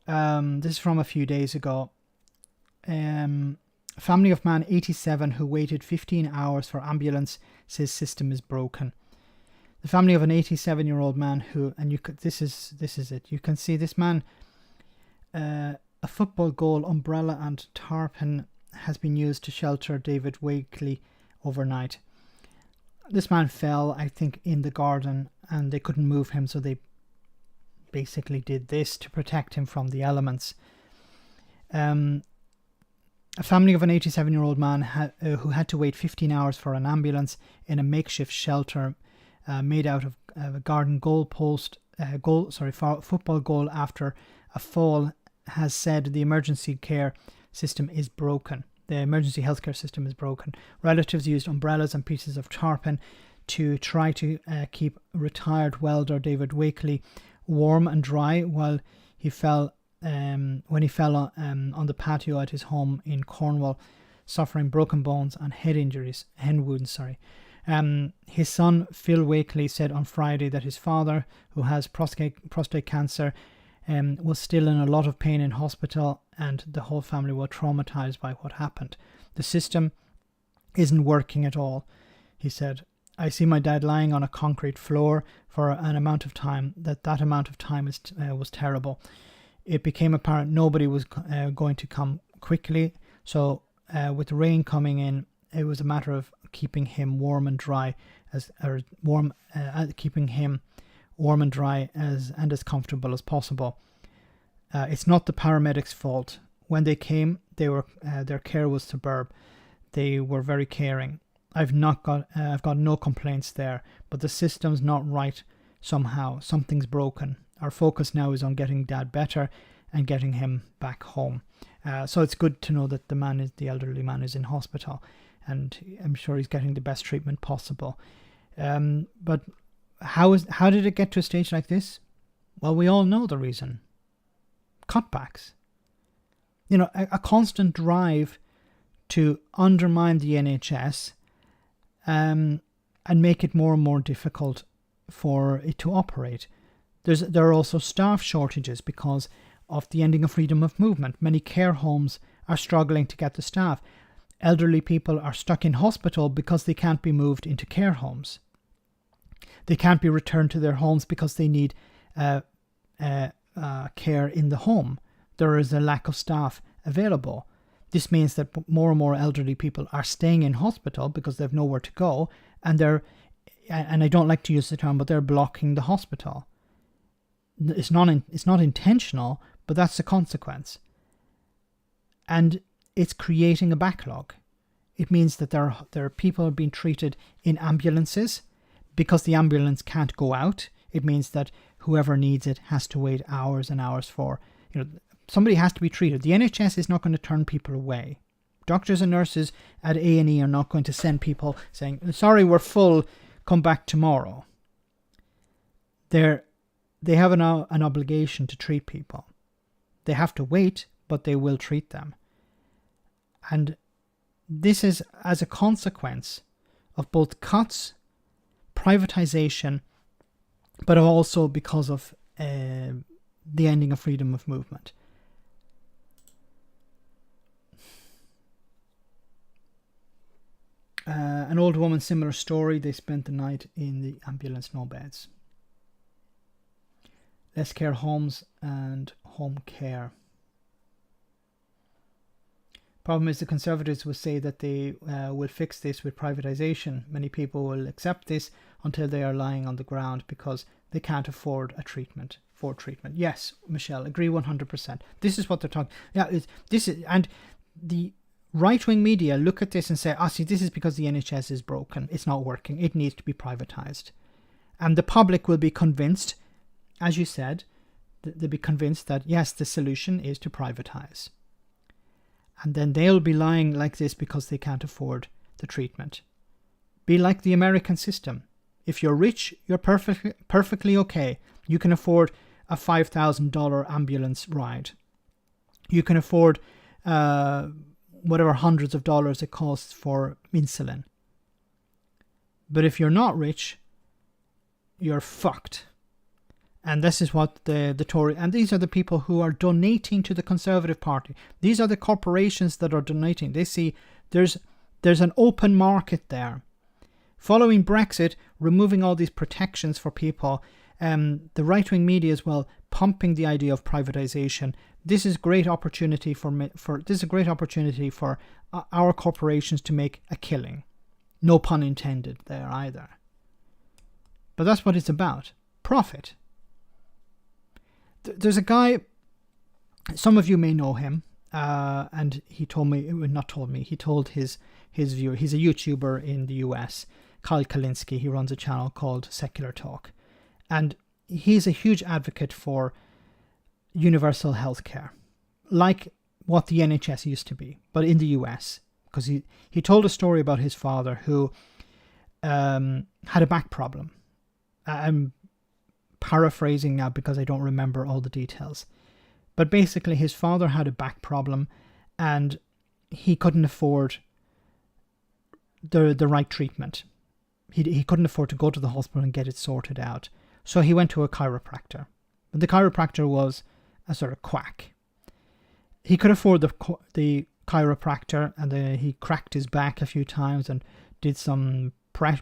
This is from a few days ago. A family of man 87 who waited 15 hours for ambulance says system is broken. The family of an 87-year-old man who, and you could, this is it. You can see this man. A football goal, umbrella and tarpaulin has been used to shelter David Wakely overnight. This man fell, I think, in the garden, and they couldn't move him, so they basically did this to protect him from the elements. A family of an 87-year-old man who had to wait 15 hours for an ambulance in a makeshift shelter made out of a garden football goal after a fall has said the emergency care system is broken. The emergency healthcare system is broken. Relatives used umbrellas and pieces of tarpaulin to try to keep retired welder David Wakely warm and dry while he fell when he fell on the patio at his home in Cornwall, suffering broken bones and head wounds. His son Phil Wakely said on Friday that his father, who has prostate cancer, was still in a lot of pain in hospital, and the whole family were traumatized by what happened. The system isn't working at all, he said. I see my dad lying on a concrete floor for an amount of time. That amount of time was terrible. It became apparent nobody was going to come quickly, so with the rain coming in, it was a matter of keeping him warm and dry, keeping him warm and dry and as comfortable as possible. It's not the paramedics' fault. When they came, their care was superb. They were very caring. I've got no complaints there, but the system's not right somehow. Something's broken. Our focus now is on getting Dad better and getting him back home. So it's good to know that the elderly man is in hospital, and I'm sure he's getting the best treatment possible. But how did it get to a stage like this? Well, we all know the reason. Cutbacks. A constant drive to undermine the NHS and make it more and more difficult for it to operate. There are also staff shortages because of the ending of freedom of movement. Many care homes are struggling to get the staff. Elderly people are stuck in hospital because they can't be moved into care homes. They can't be returned to their homes because they need care in the home. There is a lack of staff available. This means that more and more elderly people are staying in hospital because they have nowhere to go, and I don't like to use the term, but they're blocking the hospital. It's not intentional, but that's the consequence. And it's creating a backlog. It means that there are people being treated in ambulances because the ambulance can't go out. It means that whoever needs it has to wait hours and hours for, somebody has to be treated. The NHS is not going to turn people away. Doctors and nurses at A&E are not going to send people saying, sorry, we're full, come back tomorrow. They have an obligation to treat people. They have to wait, but they will treat them. And this is as a consequence of both cuts, privatization, but also because of the ending of freedom of movement. An old woman, similar story. They spent the night in the ambulance, no beds. Less care homes and home care. Problem is the Conservatives will say that they will fix this with privatisation. Many people will accept this until they are lying on the ground because they can't afford treatment. Yes, Michelle, agree 100%. This is what they're talking. Yeah, and the right-wing media look at this and say, see, this is because the NHS is broken. It's not working. It needs to be privatised. And the public will be convinced, as you said, they'll be convinced that, yes, the solution is to privatise. And then they'll be lying like this because they can't afford the treatment. Be like the American system. If you're rich, you're perfectly okay. You can afford a $5,000 ambulance ride. You can afford whatever hundreds of dollars it costs for insulin. But if you're not rich, you're fucked. And this is what the Tory, and these are the people who are donating to the Conservative Party. These are the corporations that are donating. They see there's an open market there. Following Brexit, removing all these protections for people, the right-wing media as well, pumping the idea of privatization. This is great opportunity for our corporations to make a killing. No pun intended there either. But that's what it's about. Profit. There's a guy, some of you may know him, and he told his viewer. He's a YouTuber in the US, Kyle Kalinske. He runs a channel called Secular Talk. And he's a huge advocate for universal healthcare, like what the NHS used to be, but in the US. Because he told a story about his father who had a back problem. I'm paraphrasing now because I don't remember all the details. But basically his father had a back problem and he couldn't afford the right treatment. He couldn't afford to go to the hospital and get it sorted out. So he went to a chiropractor. But the chiropractor was a sort of quack. He could afford the chiropractor, and he cracked his back a few times and did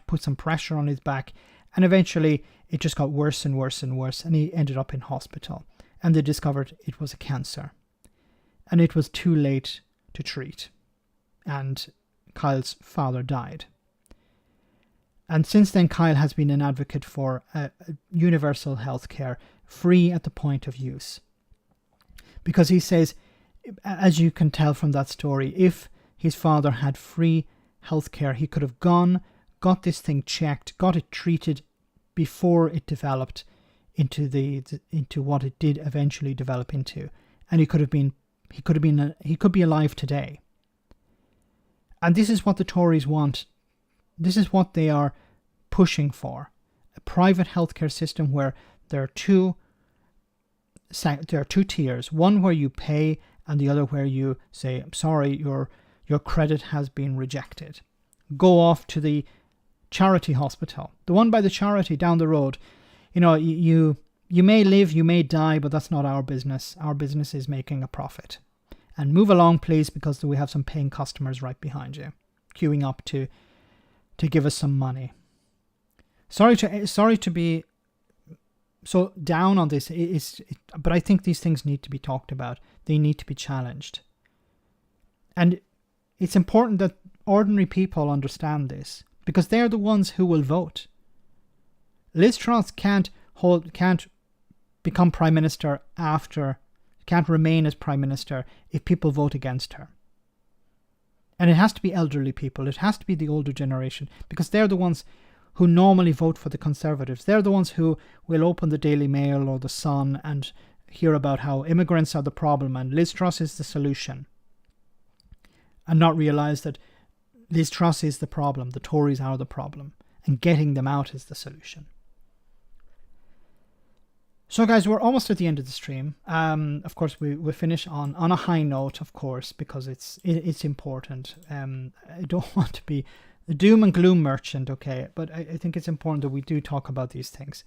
put some pressure on his back, and eventually it just got worse and worse and worse, and he ended up in hospital. And they discovered it was a cancer, and it was too late to treat, and Kyle's father died. And since then, Kyle has been an advocate for universal healthcare, free at the point of use. Because he says, as you can tell from that story, if his father had free healthcare, he could have got this thing checked, got it treated before it developed into what it did eventually develop into, and he could be alive today. And this is what the Tories want. This is what they are pushing for: a private healthcare system where there are two tiers, one where you pay and the other where you say, I'm sorry, your credit has been rejected. Go off to the charity hospital, the one by the charity down the road. You know, you may live, you may die, but that's not our business. Our business is making a profit. And move along, please, because we have some paying customers right behind you, queuing up to give us some money. Sorry to be so down on this, but I think these things need to be talked about. They need to be challenged. And it's important that ordinary people understand this, because they're the ones who will vote. Liz Truss can't become Prime Minister can't remain as Prime Minister if people vote against her. And it has to be elderly people. It has to be the older generation, because they're the ones who normally vote for the Conservatives. They're the ones who will open the Daily Mail or the Sun and hear about how immigrants are the problem and Liz Truss is the solution, and not realise that Liz Truss is the problem, the Tories are the problem, and getting them out is the solution. So guys, we're almost at the end of the stream. Of course, we finish on a high note, of course, because it's important. I don't want to be the doom and gloom merchant, okay, but I think it's important that we do talk about these things.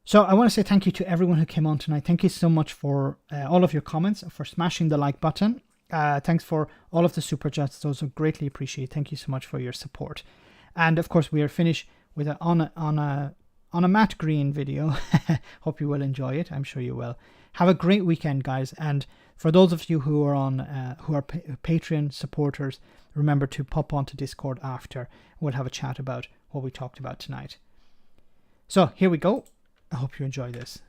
So I want to say thank you to everyone who came on tonight. Thank you so much for all of your comments, for smashing the like button. Thanks for all of the super chats. Those are greatly appreciated. Thank you so much for your support. And of course, we are finished with on a matte green video. Hope you will enjoy it. I'm sure you will. Have a great weekend, guys. And for those of you who are on Patreon supporters, remember to pop onto Discord after. We'll have a chat about what we talked about tonight. So here we go. I hope you enjoy this.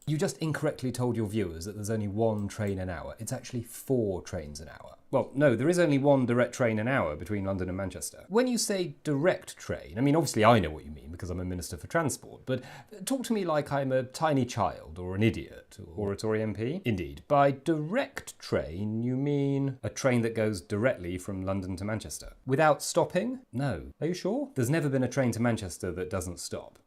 You just incorrectly told your viewers that there's only one train an hour. It's actually 4 trains an hour. Well, no, there is only one direct train an hour between London and Manchester. When you say direct train, I mean, obviously I know what you mean because I'm a Minister for Transport, but talk to me like I'm a tiny child or an idiot or a Tory MP. Indeed. By direct train, you mean a train that goes directly from London to Manchester? Without stopping? No. Are you sure? There's never been a train to Manchester that doesn't stop.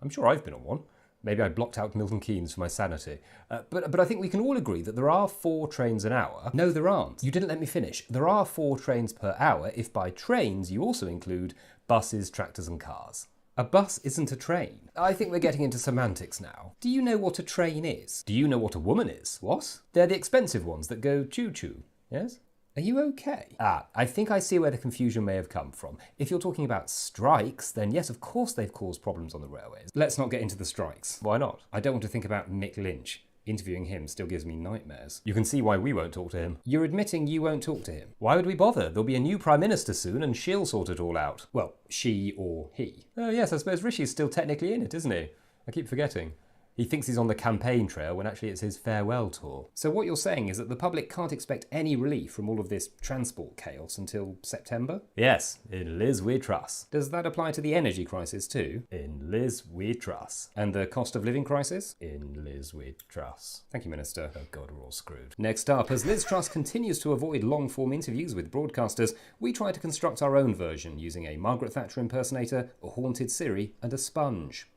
I'm sure I've been on one. Maybe I blocked out Milton Keynes for my sanity. But I think we can all agree that there are 4 trains an hour. No, there aren't. You didn't let me finish. There are 4 trains per hour if by trains you also include buses, tractors and cars. A bus isn't a train. I think we're getting into semantics now. Do you know what a train is? Do you know what a woman is? What? They're the expensive ones that go choo-choo. Yes? Are you okay? I think I see where the confusion may have come from. If you're talking about strikes, then yes, of course they've caused problems on the railways. Let's not get into the strikes. Why not? I don't want to think about Mick Lynch. Interviewing him still gives me nightmares. You can see why we won't talk to him. You're admitting you won't talk to him. Why would we bother? There'll be a new Prime Minister soon and she'll sort it all out. Well, she or he. Oh yes, I suppose Rishi's still technically in it, isn't he? I keep forgetting. He thinks he's on the campaign trail when actually it's his farewell tour. So what you're saying is that the public can't expect any relief from all of this transport chaos until September? Yes, in Liz we trust. Does that apply to the energy crisis too? In Liz we trust. And the cost of living crisis? In Liz we trust. Thank you, Minister. Oh God, we're all screwed. Next up, as Liz Truss continues to avoid long-form interviews with broadcasters, we try to construct our own version using a Margaret Thatcher impersonator, a haunted Siri, and a sponge.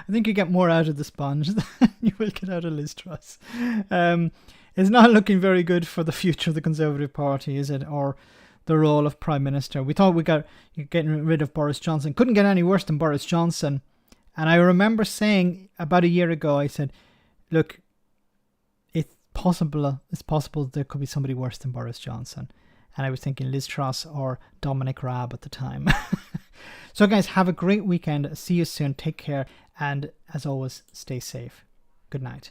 I think you get more out of the sponge than you will get out of Liz Truss. It's not looking very good for the future of the Conservative Party, is it? Or the role of Prime Minister. We thought getting rid of Boris Johnson. Couldn't get any worse than Boris Johnson. And I remember saying about a year ago, I said, look, it's possible there could be somebody worse than Boris Johnson. And I was thinking Liz Truss or Dominic Raab at the time. So guys, have a great weekend. See you soon. Take care. And as always, stay safe. Good night.